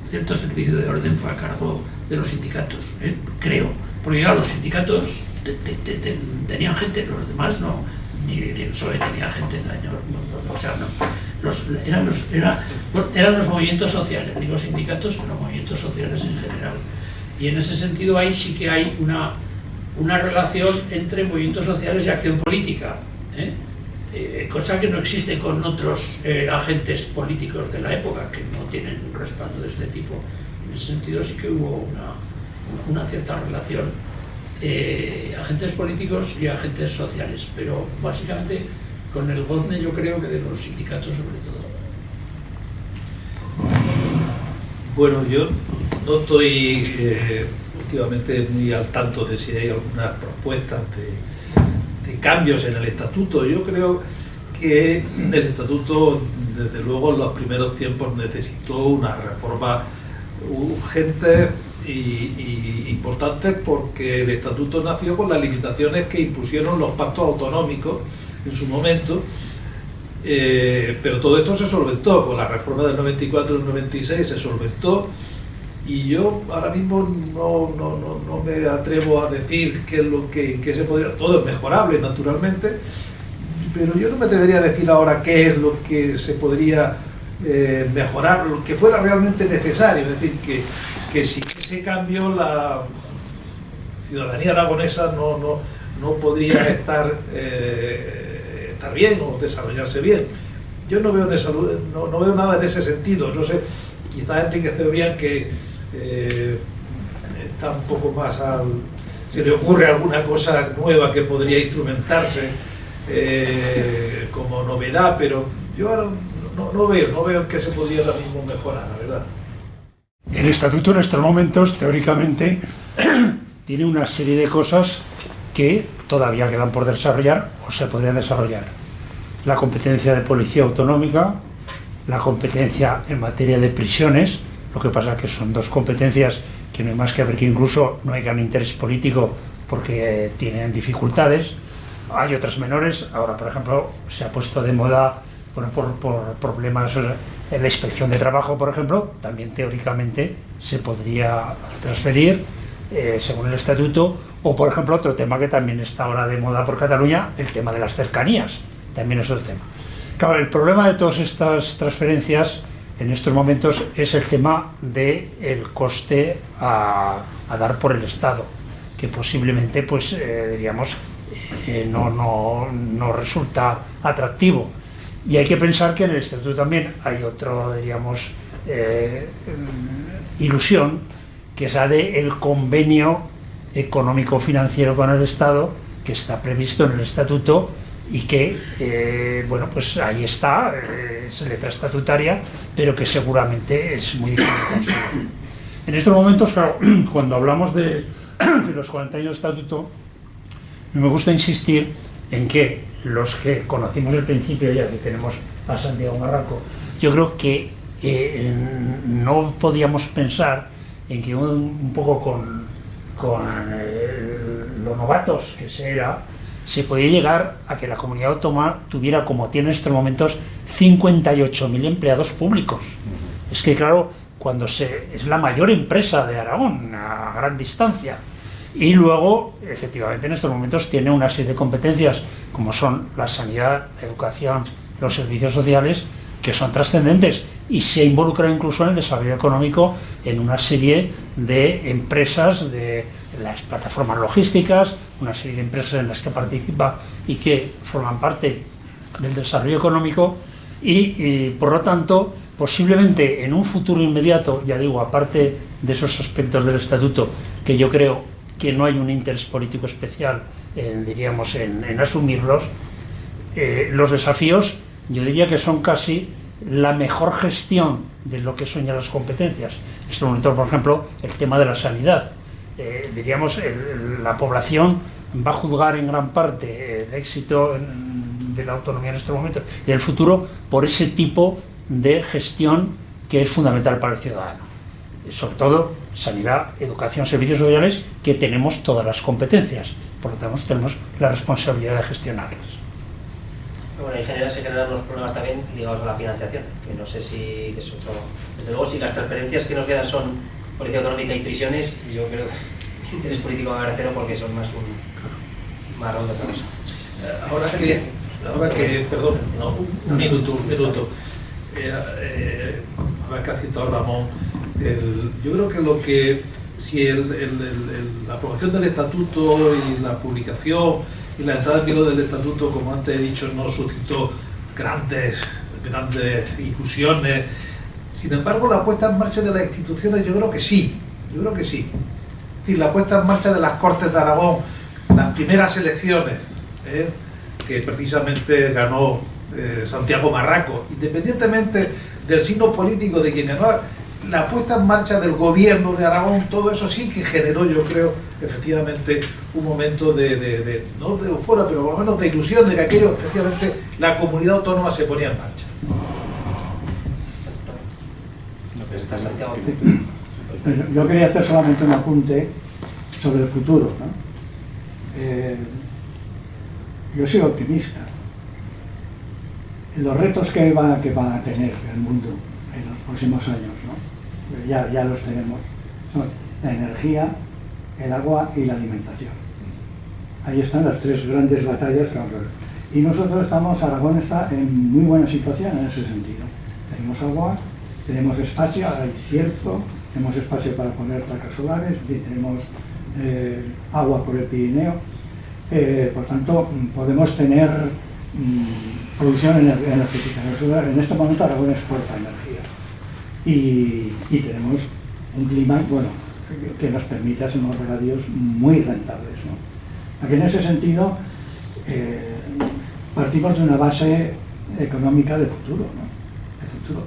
cierto servicio de orden fue a cargo de los sindicatos, creo, porque claro, los sindicatos tenían gente, los demás no, ni el PSOE tenía gente en el año, o sea, no, eran los movimientos sociales, digo sindicatos, pero movimientos sociales en general, y en ese sentido ahí sí que hay una relación entre movimientos sociales y acción política, cosa que no existe con otros agentes políticos de la época que no tienen un respaldo de este tipo. En ese sentido sí que hubo una cierta relación, agentes políticos y agentes sociales, pero básicamente con el gozne yo creo que de los sindicatos sobre todo. Bueno, yo no estoy últimamente muy al tanto de si hay algunas propuestas de cambios en el estatuto. Yo creo que el estatuto, desde luego, en los primeros tiempos necesitó una reforma urgente y importante, porque el estatuto nació con las limitaciones que impusieron los pactos autonómicos en su momento, pero todo esto se solventó con la reforma del 94 y del 96, se solventó, y yo ahora mismo no me atrevo a decir qué es lo que se podría, todo es mejorable naturalmente, pero yo no me atrevería a decir ahora qué es lo que se podría mejorar lo que fuera realmente necesario. Es decir, que sin ese cambio la ciudadanía aragonesa no podría estar bien o desarrollarse bien. Yo no veo, no veo nada en ese sentido. No sé, quizás Enrique Cebrián, que está un poco más se le ocurre alguna cosa nueva que podría instrumentarse como novedad, pero yo ahora no veo que se podría ahora mismo mejorar, la verdad. El estatuto en estos momentos, teóricamente, tiene una serie de cosas que todavía quedan por desarrollar o se podrían desarrollar. La competencia de policía autonómica, la competencia en materia de prisiones, lo que pasa que son dos competencias que no hay más que ver, que incluso no hay gran interés político porque tienen dificultades. Hay otras menores. Ahora, por ejemplo, se ha puesto de moda por problemas en la inspección de trabajo, por ejemplo, también teóricamente se podría transferir según el estatuto. O, por ejemplo, otro tema que también está ahora de moda por Cataluña, el tema de las cercanías, también es otro tema. Claro, el problema de todas estas transferencias en estos momentos es el tema del coste a dar por el Estado, que posiblemente, pues, diríamos, no resulta atractivo. Y hay que pensar que en el Estatuto también hay otro, diríamos, ilusión, que es la del convenio económico-financiero con el Estado, que está previsto en el Estatuto y que, bueno, pues ahí está, es letra estatutaria, pero que seguramente es muy difícil conseguir. En estos momentos, claro, cuando hablamos de los 40 años de Estatuto, me gusta insistir en que los que conocimos el principio, ya que tenemos a Santiago Marraco, yo creo que no podíamos pensar en que un poco con los novatos que se podía llegar a que la comunidad autónoma tuviera, como tiene en estos momentos, 58.000 empleados públicos. Es que, claro, cuando es la mayor empresa de Aragón a gran distancia, y luego, efectivamente, en estos momentos tiene una serie de competencias como son la sanidad, la educación, los servicios sociales, que son trascendentes, y se involucra incluso en el desarrollo económico en una serie de empresas, de las plataformas logísticas, una serie de empresas en las que participa y que forman parte del desarrollo económico, y por lo tanto, posiblemente en un futuro inmediato, ya digo, aparte de esos aspectos del Estatuto, que yo creo que no hay un interés político especial, diríamos, en asumirlos, los desafíos, yo diría que son casi la mejor gestión de lo que son ya las competencias. En este momento, por ejemplo, el tema de la sanidad. Diríamos, la población va a juzgar en gran parte el éxito de la autonomía en este momento y el futuro por ese tipo de gestión que es fundamental para el ciudadano. Sobre todo, sanidad, educación, servicios sociales, que tenemos todas las competencias. Por lo tanto, tenemos la responsabilidad de gestionarlas. Bueno, se generan unos problemas también ligados a la financiación, que no sé si es otro. Desde luego, si las transferencias que nos quedan son policía autonómica y prisiones, yo creo que el interés político va a haber cero, porque son más un marrón de otra cosa. Ahora que perdón, no, un minuto. Ahora que ha citado Ramón, yo creo que si la aprobación del estatuto y la publicación y la entrada en vigor del estatuto, como antes he dicho, no suscitó grandes ilusiones, sin embargo, la puesta en marcha de las instituciones, yo creo que sí. Es decir, la puesta en marcha de las Cortes de Aragón, las primeras elecciones, que precisamente ganó Santiago Marraco, independientemente del signo político de quien ganó, la puesta en marcha del gobierno de Aragón, todo eso sí que generó, yo creo, efectivamente, un momento no de euforia, pero por lo menos de ilusión de que aquello, efectivamente, la comunidad autónoma se ponía en marcha. Yo quería hacer solamente un apunte sobre el futuro, ¿no? Yo soy optimista. Los retos que va a tener el mundo en los próximos años, ¿no? Ya los tenemos, son la energía, el agua y la alimentación. Ahí están las tres grandes batallas que vamos a ver. Y nosotros Aragón está en muy buena situación en ese sentido. Tenemos agua, tenemos espacio, hay cierzo, tenemos espacio para poner placas solares, tenemos agua por el Pirineo, por tanto podemos tener producción energética. En este momento Aragón exporta energía y tenemos un clima, bueno, que nos permite hacer unos regadíos muy rentables, ¿no? Aquí en ese sentido partimos de una base económica de futuro, ¿no? De futuro.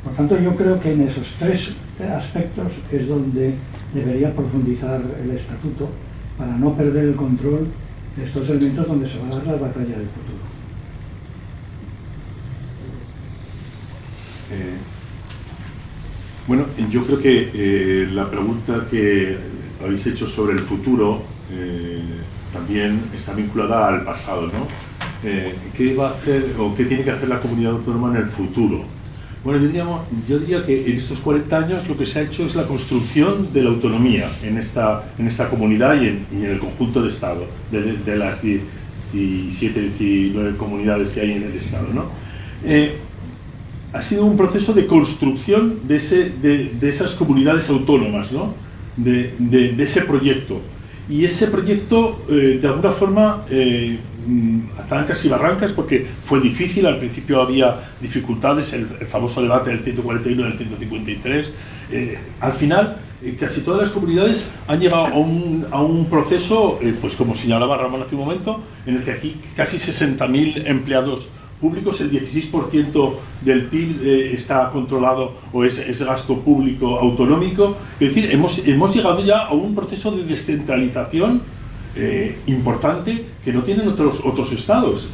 Por tanto, yo creo que en esos tres aspectos es donde debería profundizar el estatuto para no perder el control de estos elementos donde se va a dar la batalla del futuro. Bueno, yo creo que la pregunta que habéis hecho sobre el futuro también está vinculada al pasado, ¿no? ¿Qué va a hacer o qué tiene que hacer la comunidad autónoma en el futuro? Bueno, yo diría que en estos 40 años lo que se ha hecho es la construcción de la autonomía en esta comunidad y en el conjunto de Estado, de las 17, 19 comunidades que hay en el Estado, ¿no? Ha sido un proceso de construcción de esas comunidades autónomas, ¿no? de ese proyecto. Y ese proyecto, de alguna forma, a trancas y barrancas, porque fue difícil, al principio había dificultades, el famoso debate del 141 y del 153. Al final, casi todas las comunidades han llegado a un proceso, pues como señalaba Ramón hace un momento, en el que aquí casi 60.000 empleados públicos, el 16% del PIB está controlado o es gasto público autonómico. Es decir, hemos llegado ya a un proceso de descentralización importante que no tienen otros estados.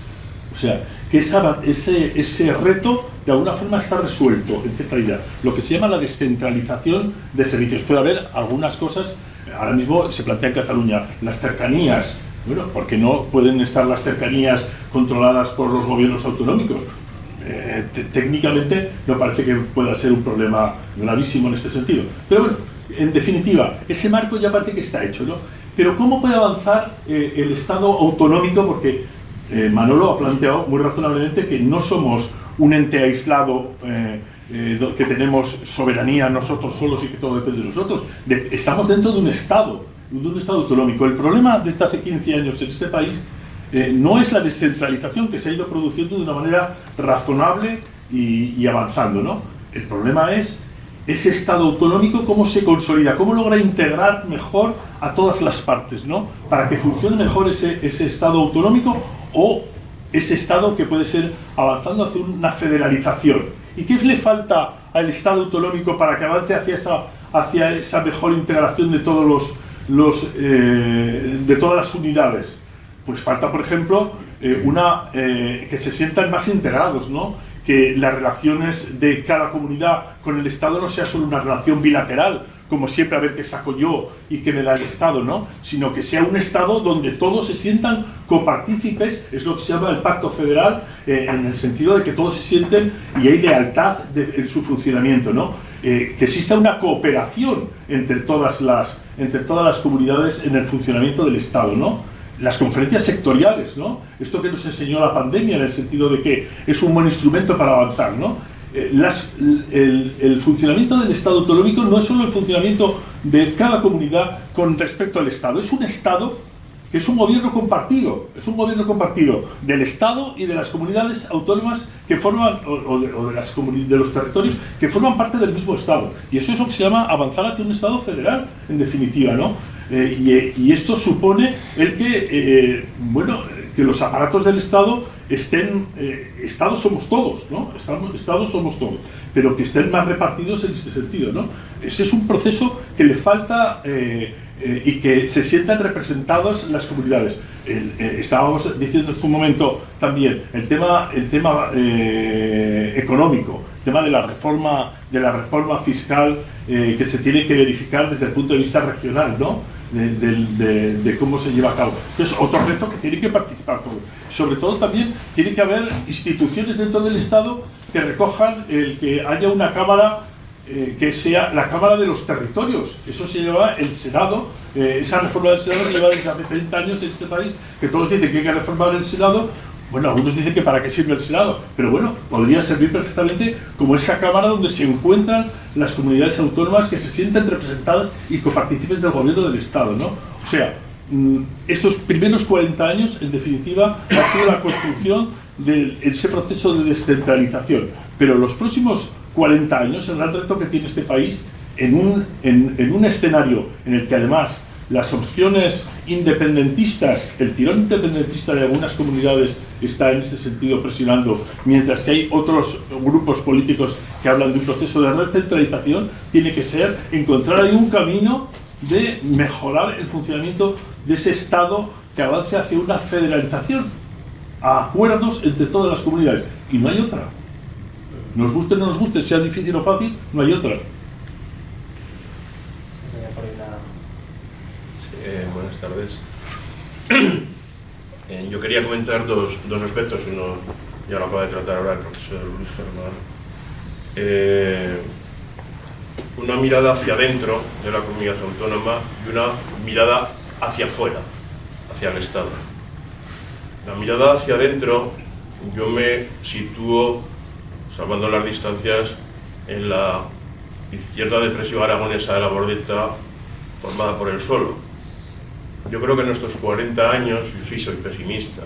O sea, que ese reto de alguna forma está resuelto en cierta medida. Lo que se llama la descentralización de servicios. Puede haber algunas cosas, ahora mismo se plantea en Cataluña, las cercanías. Bueno, porque no pueden estar las cercanías controladas por los gobiernos autonómicos. Técnicamente no parece que pueda ser un problema gravísimo en este sentido. Pero bueno, en definitiva, ese marco ya parece que está hecho, ¿no? Pero ¿cómo puede avanzar el Estado autonómico? Porque Manolo ha planteado muy razonablemente que no somos un ente aislado que tenemos soberanía nosotros solos y que todo depende de nosotros. Estamos dentro de un Estado autonómico. El problema desde hace 15 años en este país no es la descentralización que se ha ido produciendo de una manera razonable y avanzando, ¿no? El problema es ese Estado autonómico, cómo se consolida, cómo logra integrar mejor a todas las partes, ¿no? Para que funcione mejor ese Estado autonómico o ese Estado que puede ser avanzando hacia una federalización. ¿Y qué le falta al Estado autonómico para que avance hacia esa mejor integración de todos de todas las unidades? Pues falta, por ejemplo, que se sientan más integrados, ¿no? Que las relaciones de cada comunidad con el Estado no sea solo una relación bilateral, como siempre, a ver qué saco yo y qué me da el Estado, ¿no? Sino que sea un Estado donde todos se sientan copartícipes, es lo que se llama el pacto federal, en el sentido de que todos se sienten y hay lealtad en su funcionamiento, ¿no? Que exista una cooperación entre todas las comunidades en el funcionamiento del Estado, ¿no? Las conferencias sectoriales, ¿no? Esto que nos enseñó la pandemia, en el sentido de que es un buen instrumento para avanzar, ¿no? El funcionamiento del Estado autonómico no es solo el funcionamiento de cada comunidad con respecto al Estado, es un Estado que es un gobierno compartido, del Estado y de las comunidades autónomas que forman, de los territorios que forman parte del mismo Estado. Y eso es lo que se llama avanzar hacia un Estado federal, en definitiva, ¿no? Y esto supone que los aparatos del Estado estén, Estados somos todos, ¿no? Estados somos todos, pero que estén más repartidos en este sentido, ¿no? Ese es un proceso que le falta y que se sientan representadas las comunidades. Estábamos diciendo hace un momento también el tema económico, el tema de la reforma fiscal que se tiene que verificar desde el punto de vista regional, ¿no? De cómo se lleva a cabo. Entonces, otro reto que tiene que participar todo. Sobre todo también tiene que haber instituciones dentro del Estado que recojan el que haya una Cámara que sea la Cámara de los Territorios. Eso se lleva el Senado, esa reforma del Senado lleva desde hace 30 años en este país, que todos dicen que hay que reformar el Senado, Bueno, algunos dicen que para qué sirve el Senado, pero bueno, podría servir perfectamente como esa cámara donde se encuentran las comunidades autónomas que se sienten representadas y copartícipes del gobierno del Estado, ¿no? O sea, estos primeros 40 años, en definitiva, ha sido la construcción de ese proceso de descentralización, pero los próximos 40 años, el gran reto que tiene este país, en un escenario en el que además las opciones independentistas, el tirón independentista de algunas comunidades está en este sentido presionando, mientras que hay otros grupos políticos que hablan de un proceso de recentralización, tiene que ser encontrar ahí un camino de mejorar el funcionamiento de ese Estado que avance hacia una federalización, a acuerdos entre todas las comunidades. Y no hay otra. Nos guste o no nos guste, sea difícil o fácil, no hay otra. Buenas tardes. Yo quería comentar dos aspectos. Uno ya lo acaba de tratar ahora el profesor Luis Germán. Una mirada hacia adentro de la comunidad autónoma y una mirada hacia afuera, hacia el Estado. La mirada hacia adentro, yo me sitúo, salvando las distancias, en la izquierda depresiva aragonesa de la Bordeta, formada por el Solo. Yo creo que en estos 40 años, yo sí soy pesimista,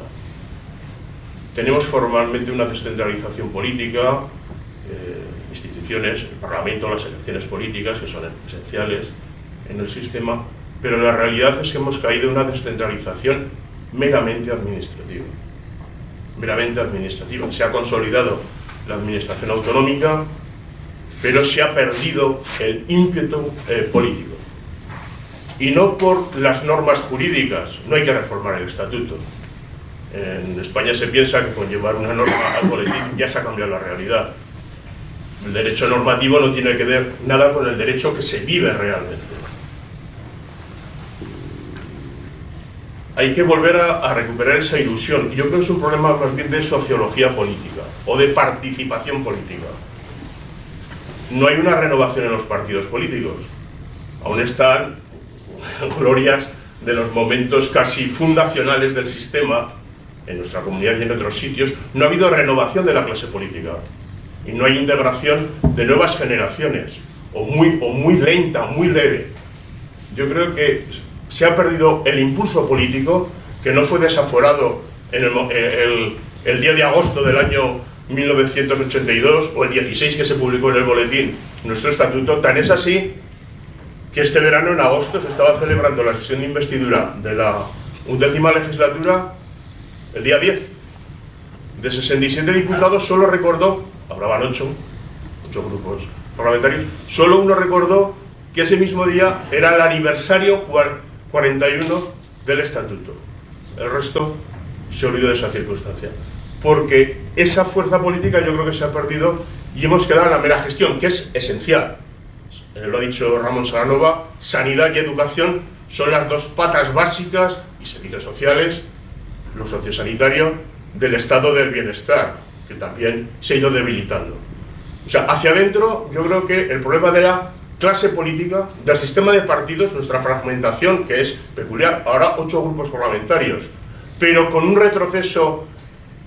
tenemos formalmente una descentralización política, instituciones, el Parlamento, las elecciones políticas, que son esenciales en el sistema, pero la realidad es que hemos caído en una descentralización meramente administrativa. Meramente administrativa. Se ha consolidado la administración autonómica, pero se ha perdido el ímpetu político. Y no por las normas jurídicas, no hay que reformar el estatuto. En España se piensa que con llevar una norma al boletín ya se ha cambiado la realidad. El derecho normativo no tiene que ver nada con el derecho que se vive realmente. Hay que volver a recuperar esa ilusión. Yo creo que es un problema más bien de sociología política o de participación política. No hay una renovación en los partidos políticos. Aún están glorias de los momentos casi fundacionales del sistema en nuestra comunidad y en otros sitios. No ha habido renovación de la clase política y no hay integración de nuevas generaciones, o muy lenta, muy leve. Yo creo que se ha perdido el impulso político, que no fue desaforado en el día de agosto del año 1982 o el 16 que se publicó en el boletín nuestro estatuto. Tan es así que este verano, en agosto, se estaba celebrando la sesión de investidura de la 11ª legislatura, el día 10. De 67 diputados, solo recordó, hablaban 8 grupos parlamentarios, solo uno recordó que ese mismo día era el aniversario 41 del estatuto. El resto se olvidó de esa circunstancia. Porque esa fuerza política yo creo que se ha perdido y hemos quedado en la mera gestión, que es esencial. Lo ha dicho Ramón Salanova, sanidad y educación son las dos patas básicas, y servicios sociales, lo sociosanitario, del estado del bienestar, que también se ha ido debilitando. O sea, hacia adentro, yo creo que el problema de la clase política, del sistema de partidos, nuestra fragmentación, que es peculiar, ahora 8 grupos parlamentarios, pero con un retroceso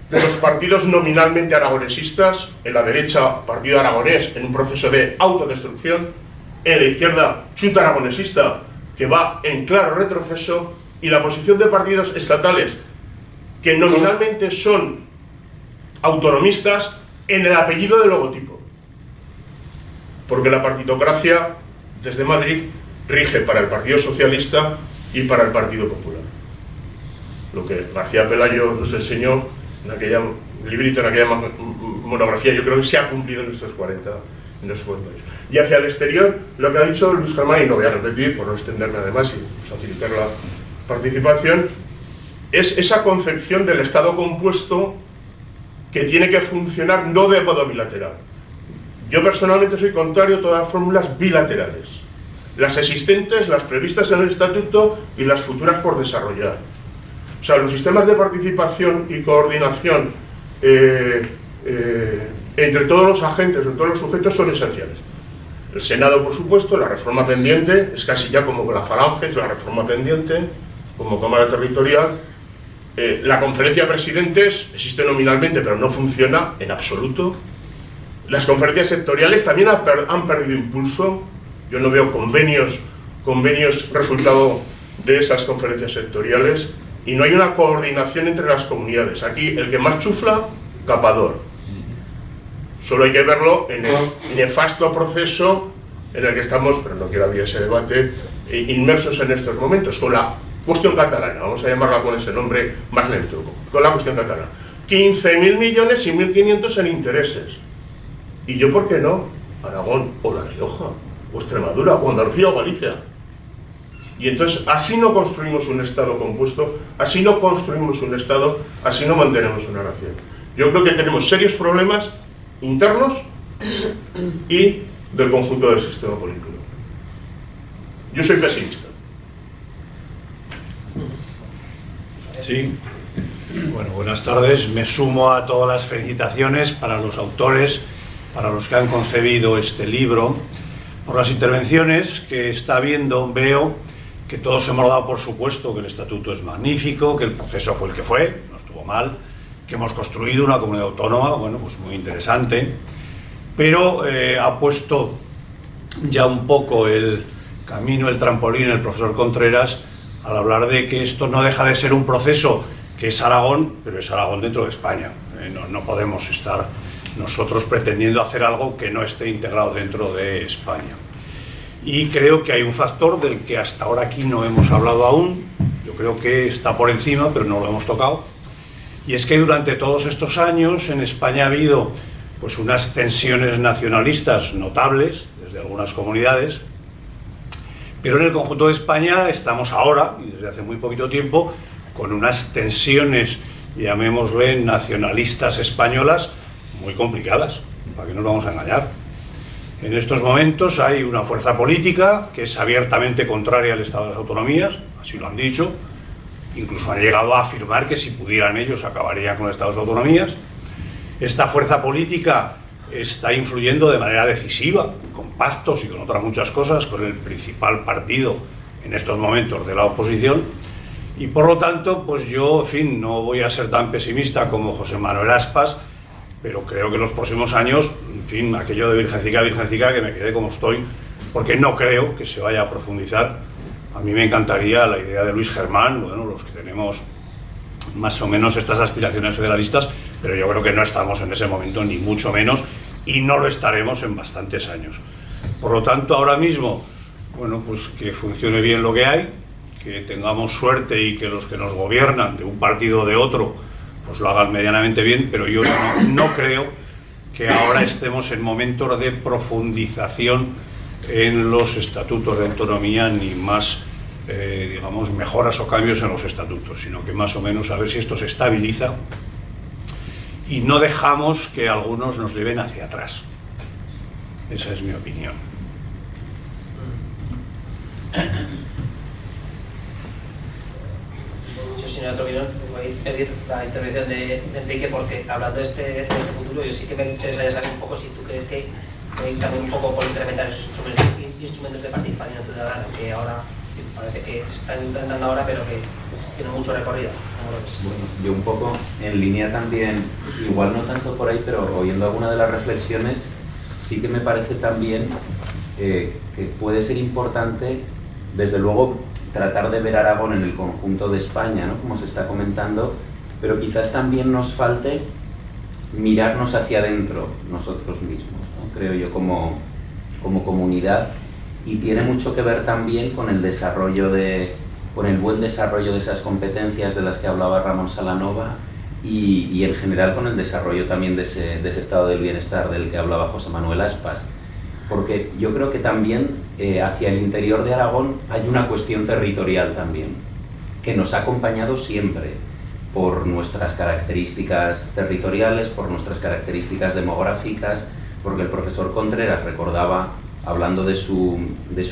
de los partidos nominalmente aragonesistas, en la derecha, Partido Aragonés, en un proceso de autodestrucción, en la izquierda, Xunta Aragonesista, que va en claro retroceso, y la posición de partidos estatales, que nominalmente son autonomistas, en el apellido del logotipo. Porque la partitocracia, desde Madrid, rige para el Partido Socialista y para el Partido Popular. Lo que García Pelayo nos enseñó en aquella librito, en aquella monografía, yo creo que se ha cumplido en estos 40 años. Y hacia el exterior, lo que ha dicho Luis Germán, y no voy a repetir por no extenderme además y facilitar la participación, es esa concepción del Estado compuesto que tiene que funcionar no de modo bilateral. Yo personalmente soy contrario a todas las fórmulas bilaterales, las existentes, las previstas en el estatuto y las futuras por desarrollar. O sea, los sistemas de participación y coordinación entre todos los agentes, entre todos los sujetos, son esenciales. El Senado, por supuesto, la reforma pendiente, es casi ya como la falange, es la reforma pendiente, como Cámara Territorial, La conferencia de presidentes existe nominalmente, pero no funciona en absoluto. Las conferencias sectoriales también han perdido impulso. Yo no veo convenios resultado de esas conferencias sectoriales, y no hay una coordinación entre las comunidades. Aquí el que más chufla, Capador. Solo hay que verlo en el nefasto proceso en el que estamos, pero no quiero abrir ese debate, inmersos en estos momentos, con la cuestión catalana, vamos a llamarla con ese nombre más neutro, con la cuestión catalana. 15.000 millones y 1.500 en intereses. ¿Y yo por qué no? Aragón, o La Rioja, o Extremadura, o Andalucía, o Galicia. Y entonces así no construimos un Estado compuesto, así no construimos un Estado, así no mantenemos una nación. Yo creo que tenemos serios problemas internos y del conjunto del sistema político. Yo soy pesimista. Sí. Bueno, buenas tardes. Me sumo a todas las felicitaciones para los autores, para los que han concebido este libro. Por las intervenciones que está viendo, veo que todos hemos dado por supuesto que el estatuto es magnífico, que el proceso fue el que fue, no estuvo mal, que hemos construido una comunidad autónoma, bueno, pues muy interesante, pero ha puesto ya un poco el camino, el trampolín, el profesor Contreras, al hablar de que esto no deja de ser un proceso que es Aragón, pero es Aragón dentro de España. No podemos estar nosotros pretendiendo hacer algo que no esté integrado dentro de España. Y creo que hay un factor del que hasta ahora aquí no hemos hablado aún, yo creo que está por encima, pero no lo hemos tocado, y es que durante todos estos años en España ha habido pues unas tensiones nacionalistas notables desde algunas comunidades, pero en el conjunto de España estamos ahora, y desde hace muy poquito tiempo, con unas tensiones, llamémosle nacionalistas españolas, muy complicadas, para que no nos vamos a engañar. En estos momentos hay una fuerza política que es abiertamente contraria al Estado de las Autonomías, así lo han dicho, incluso han llegado a afirmar que si pudieran ellos acabarían con el Estado de las Autonomías. Esta fuerza política está influyendo de manera decisiva, con pactos y con otras muchas cosas, con el principal partido en estos momentos de la oposición, y por lo tanto, pues yo, en fin, no voy a ser tan pesimista como José Manuel Aspas, pero creo que en los próximos años, en fin, aquello de virgencica, que me quede como estoy, porque no creo que se vaya a profundizar. A mí me encantaría la idea de Luis Germán, bueno, los que tenemos más o menos estas aspiraciones federalistas, pero yo creo que no estamos en ese momento, ni mucho menos, y no lo estaremos en bastantes años. Por lo tanto, ahora mismo, bueno, pues que funcione bien lo que hay, que tengamos suerte y que los que nos gobiernan, de un partido o de otro, pues lo hagan medianamente bien, pero yo no creo que ahora estemos en momentos de profundización en los estatutos de autonomía, ni más, digamos, mejoras o cambios en los estatutos, sino que más o menos a ver si esto se estabiliza y no dejamos que algunos nos lleven hacia atrás. Esa es mi opinión. Yo, sin otra opinión, voy a pedir la intervención de Enrique, porque hablando de este futuro, yo sí que me interesaría saber un poco si tú crees que hay también un poco por incrementar esos instrumentos de participación ciudadana que ahora parece que están implantando ahora, pero que tienen mucho recorrido. ¿Cómo lo ves? Bueno, yo un poco en línea también, igual no tanto por ahí, pero oyendo alguna de las reflexiones, sí que me parece también que puede ser importante, desde luego, tratar de ver Aragón en el conjunto de España, ¿no?, como se está comentando, pero quizás también nos falte mirarnos hacia adentro nosotros mismos, ¿no?, creo yo, como comunidad, y tiene mucho que ver también con el desarrollo con el buen desarrollo de esas competencias de las que hablaba Ramón Salanova, y en general con el desarrollo también de ese estado del bienestar del que hablaba José Manuel Aspas. Porque yo creo que también hacia el interior de Aragón hay una cuestión territorial también, que nos ha acompañado siempre por nuestras características territoriales, por nuestras características demográficas, porque el profesor Contreras recordaba, hablando de su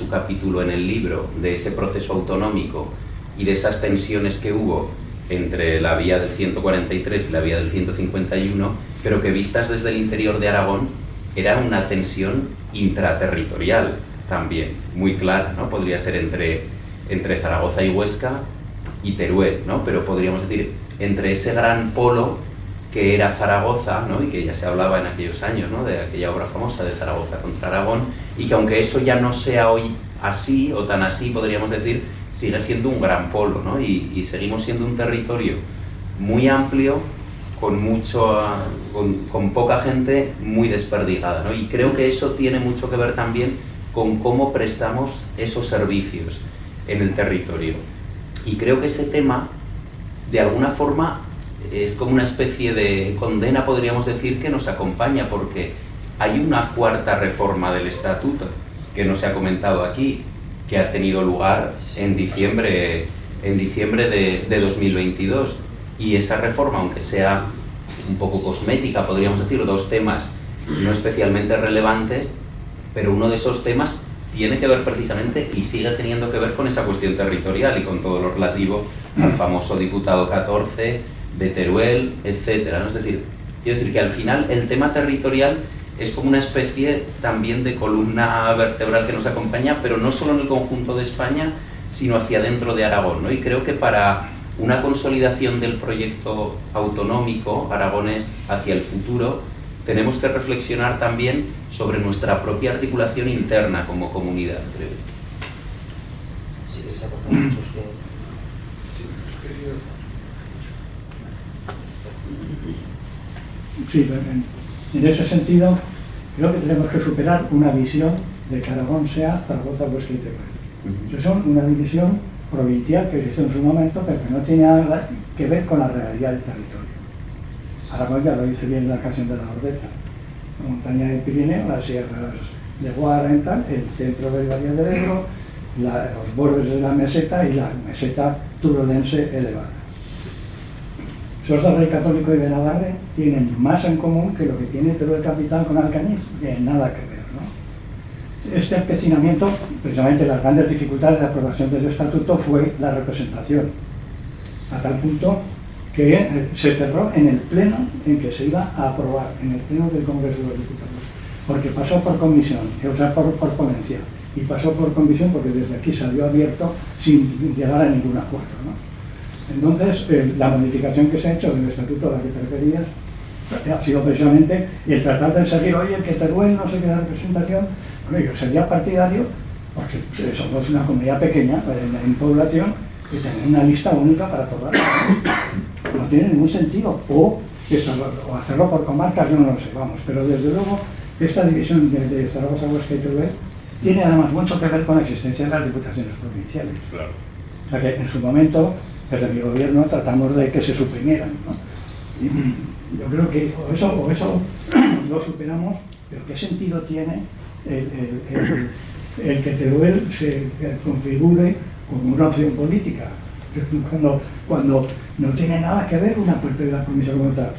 capítulo en el libro, de ese proceso autonómico y de esas tensiones que hubo entre la vía del 143 y la vía del 151, pero que vistas desde el interior de Aragón era una tensión intraterritorial también, muy clara, ¿no? Podría ser entre Zaragoza y Huesca y Teruel, ¿no? Pero podríamos decir entre ese gran polo que era Zaragoza, ¿no? Y que ya se hablaba en aquellos años, ¿no? De aquella obra famosa de Zaragoza contra Aragón, y que aunque eso ya no sea hoy así o tan así, podríamos decir, sigue siendo un gran polo, ¿no? Y seguimos siendo un territorio muy amplio, con poca gente muy desperdigada, ¿no? Y creo que eso tiene mucho que ver también con cómo prestamos esos servicios en el territorio. Y creo que ese tema, de alguna forma, es como una especie de condena, podríamos decir, que nos acompaña, porque hay una cuarta reforma del Estatuto, que no se ha comentado aquí, que ha tenido lugar en diciembre de 2022. Y esa reforma, aunque sea un poco cosmética, podríamos decir, 2 temas no especialmente relevantes, pero uno de esos temas tiene que ver precisamente y sigue teniendo que ver con esa cuestión territorial y con todo lo relativo al famoso diputado 14 de Teruel, etcétera, ¿no? Es decir, quiero decir que al final el tema territorial es como una especie también de columna vertebral que nos acompaña, pero no solo en el conjunto de España, sino hacia dentro de Aragón, ¿no? Y creo que para una consolidación del proyecto autonómico aragonés hacia el futuro, tenemos que reflexionar también sobre nuestra propia articulación interna como comunidad, creo. Si queréis aportar muchos que... Sí, en ese sentido, creo que tenemos que superar una visión de que Aragón sea Zaragoza, Huesca y Teruel. Que son una división provincial que se hizo en su momento, pero que no tiene nada que ver con la realidad del territorio. Aragón ya lo dice bien en la canción de la Ordeta. La montaña del Pirineo, las sierras de Guara, el centro del Valle del Ebro, los bordes de la meseta y la meseta turolense elevada. Sos del Rey Católico y Benabarre tienen más en común que lo que tiene Teruel Capital con Alcañiz, que nada que ver, ¿no? Este empecinamiento, precisamente las grandes dificultades de aprobación del Estatuto fue la representación, a tal punto que se cerró en el pleno en que se iba a aprobar, en el pleno del Congreso de los Diputados, porque pasó por comisión, o sea, por ponencia, y pasó por comisión porque desde aquí salió abierto sin llegar a ningún acuerdo, ¿no? Entonces, la modificación que se ha hecho del Estatuto a la que te referías ha sido precisamente el tratar de seguir, oye, que Teruel no se queda representación. Bueno, yo sería partidario, porque somos una comunidad pequeña en población, y tener una lista única para todas. No tiene ningún sentido. O hacerlo por comarcas, yo no lo sé, vamos. Pero desde luego, esta división de Zaragoza, Huesca y Teruel tiene además mucho que ver con la existencia de las diputaciones provinciales. Claro. O sea que en su momento, desde mi gobierno, tratamos de que se suprimieran, ¿no? Y yo creo que o eso lo superamos, pero ¿qué sentido tiene el que Teruel se configure como una opción política? Cuando no tiene nada que ver una parte de la provincia como tal.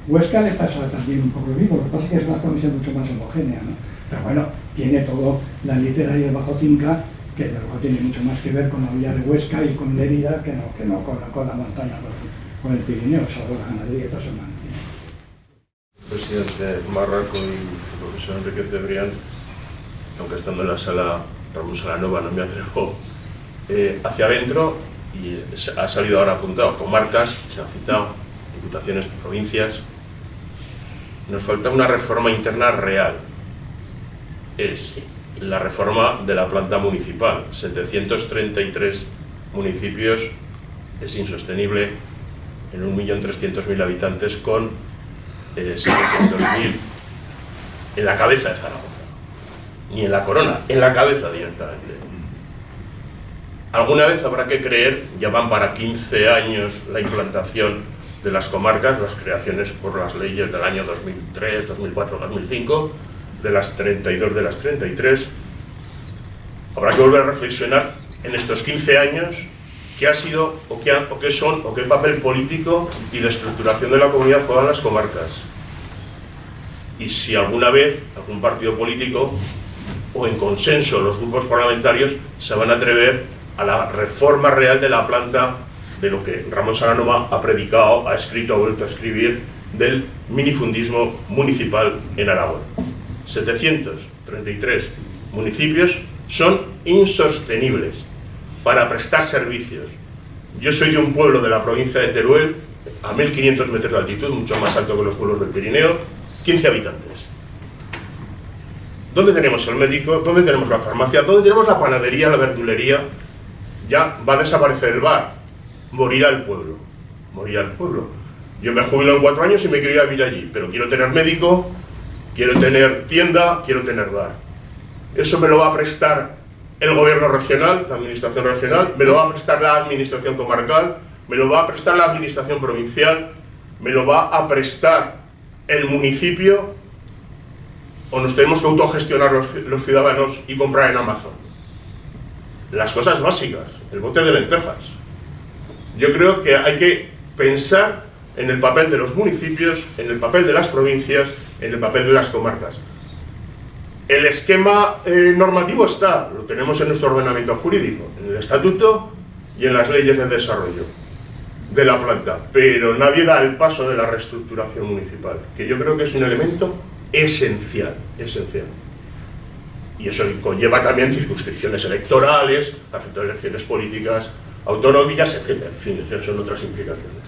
Huesca le pasa también un poco lo mismo, lo que pasa es que es una provincia mucho más homogénea, ¿no? Pero bueno, tiene todo la litera y el Bajo Cinca, que luego tiene mucho más que ver con la villa de Huesca y con Lérida que no con la montaña, con el Pirineo, salvo la ganadería y todo eso. Presidente Marraco y el profesor Enrique Cebrián, aunque estando en la sala Ramón Salanova no me atrevo, hacia adentro, y ha salido ahora apuntado, comarcas, se han citado, diputaciones, provincias, nos falta una reforma interna real. Es la reforma de la planta municipal. 733 municipios es insostenible en 1.300.000 habitantes con 700.000 en la cabeza de Zaragoza, ni en la corona, en la cabeza directamente. Alguna vez habrá que creer, ya van para 15 años la implantación de las comarcas, las creaciones por las leyes del año 2003, 2004, 2005, de las 32 de las 33, habrá que volver a reflexionar en estos 15 años qué ha sido, o qué son, o qué papel político y de estructuración de la comunidad juegan las comarcas. Y si alguna vez algún partido político, o en consenso los grupos parlamentarios, se van a atrever a la reforma real de la planta, de lo que Ramón Salanova ha predicado, ha escrito, ha vuelto a escribir, del minifundismo municipal en Aragón. 733 municipios son insostenibles para prestar servicios Yo soy de un pueblo de la provincia de Teruel, a 1500 metros de altitud, mucho más alto que los pueblos del Pirineo, 15 habitantes. ¿Dónde tenemos el médico? ¿Dónde tenemos la farmacia? ¿Dónde tenemos la panadería, la verdulería? Ya va a desaparecer el bar. Morirá el pueblo. Morirá el pueblo. Yo me jubilo en 4 años y me quiero ir a vivir allí, pero quiero tener médico, quiero tener tienda, quiero tener bar. Eso me lo va a prestar el gobierno regional, la administración regional, me lo va a prestar la administración comarcal, me lo va a prestar la administración provincial, me lo va a prestar el municipio, o nos tenemos que autogestionar los ciudadanos y comprar en Amazon. Las cosas básicas, el bote de lentejas. Yo creo que hay que pensar en el papel de los municipios, en el papel de las provincias, en el papel de las comarcas. El esquema normativo está, lo tenemos en nuestro ordenamiento jurídico, en el estatuto y en las leyes de desarrollo de la planta, pero nadie da el paso de la reestructuración municipal, que yo creo que es un elemento esencial, esencial. Y eso conlleva también circunscripciones electorales, afecta a elecciones políticas autonómicas, etc. En fin, esas son otras implicaciones.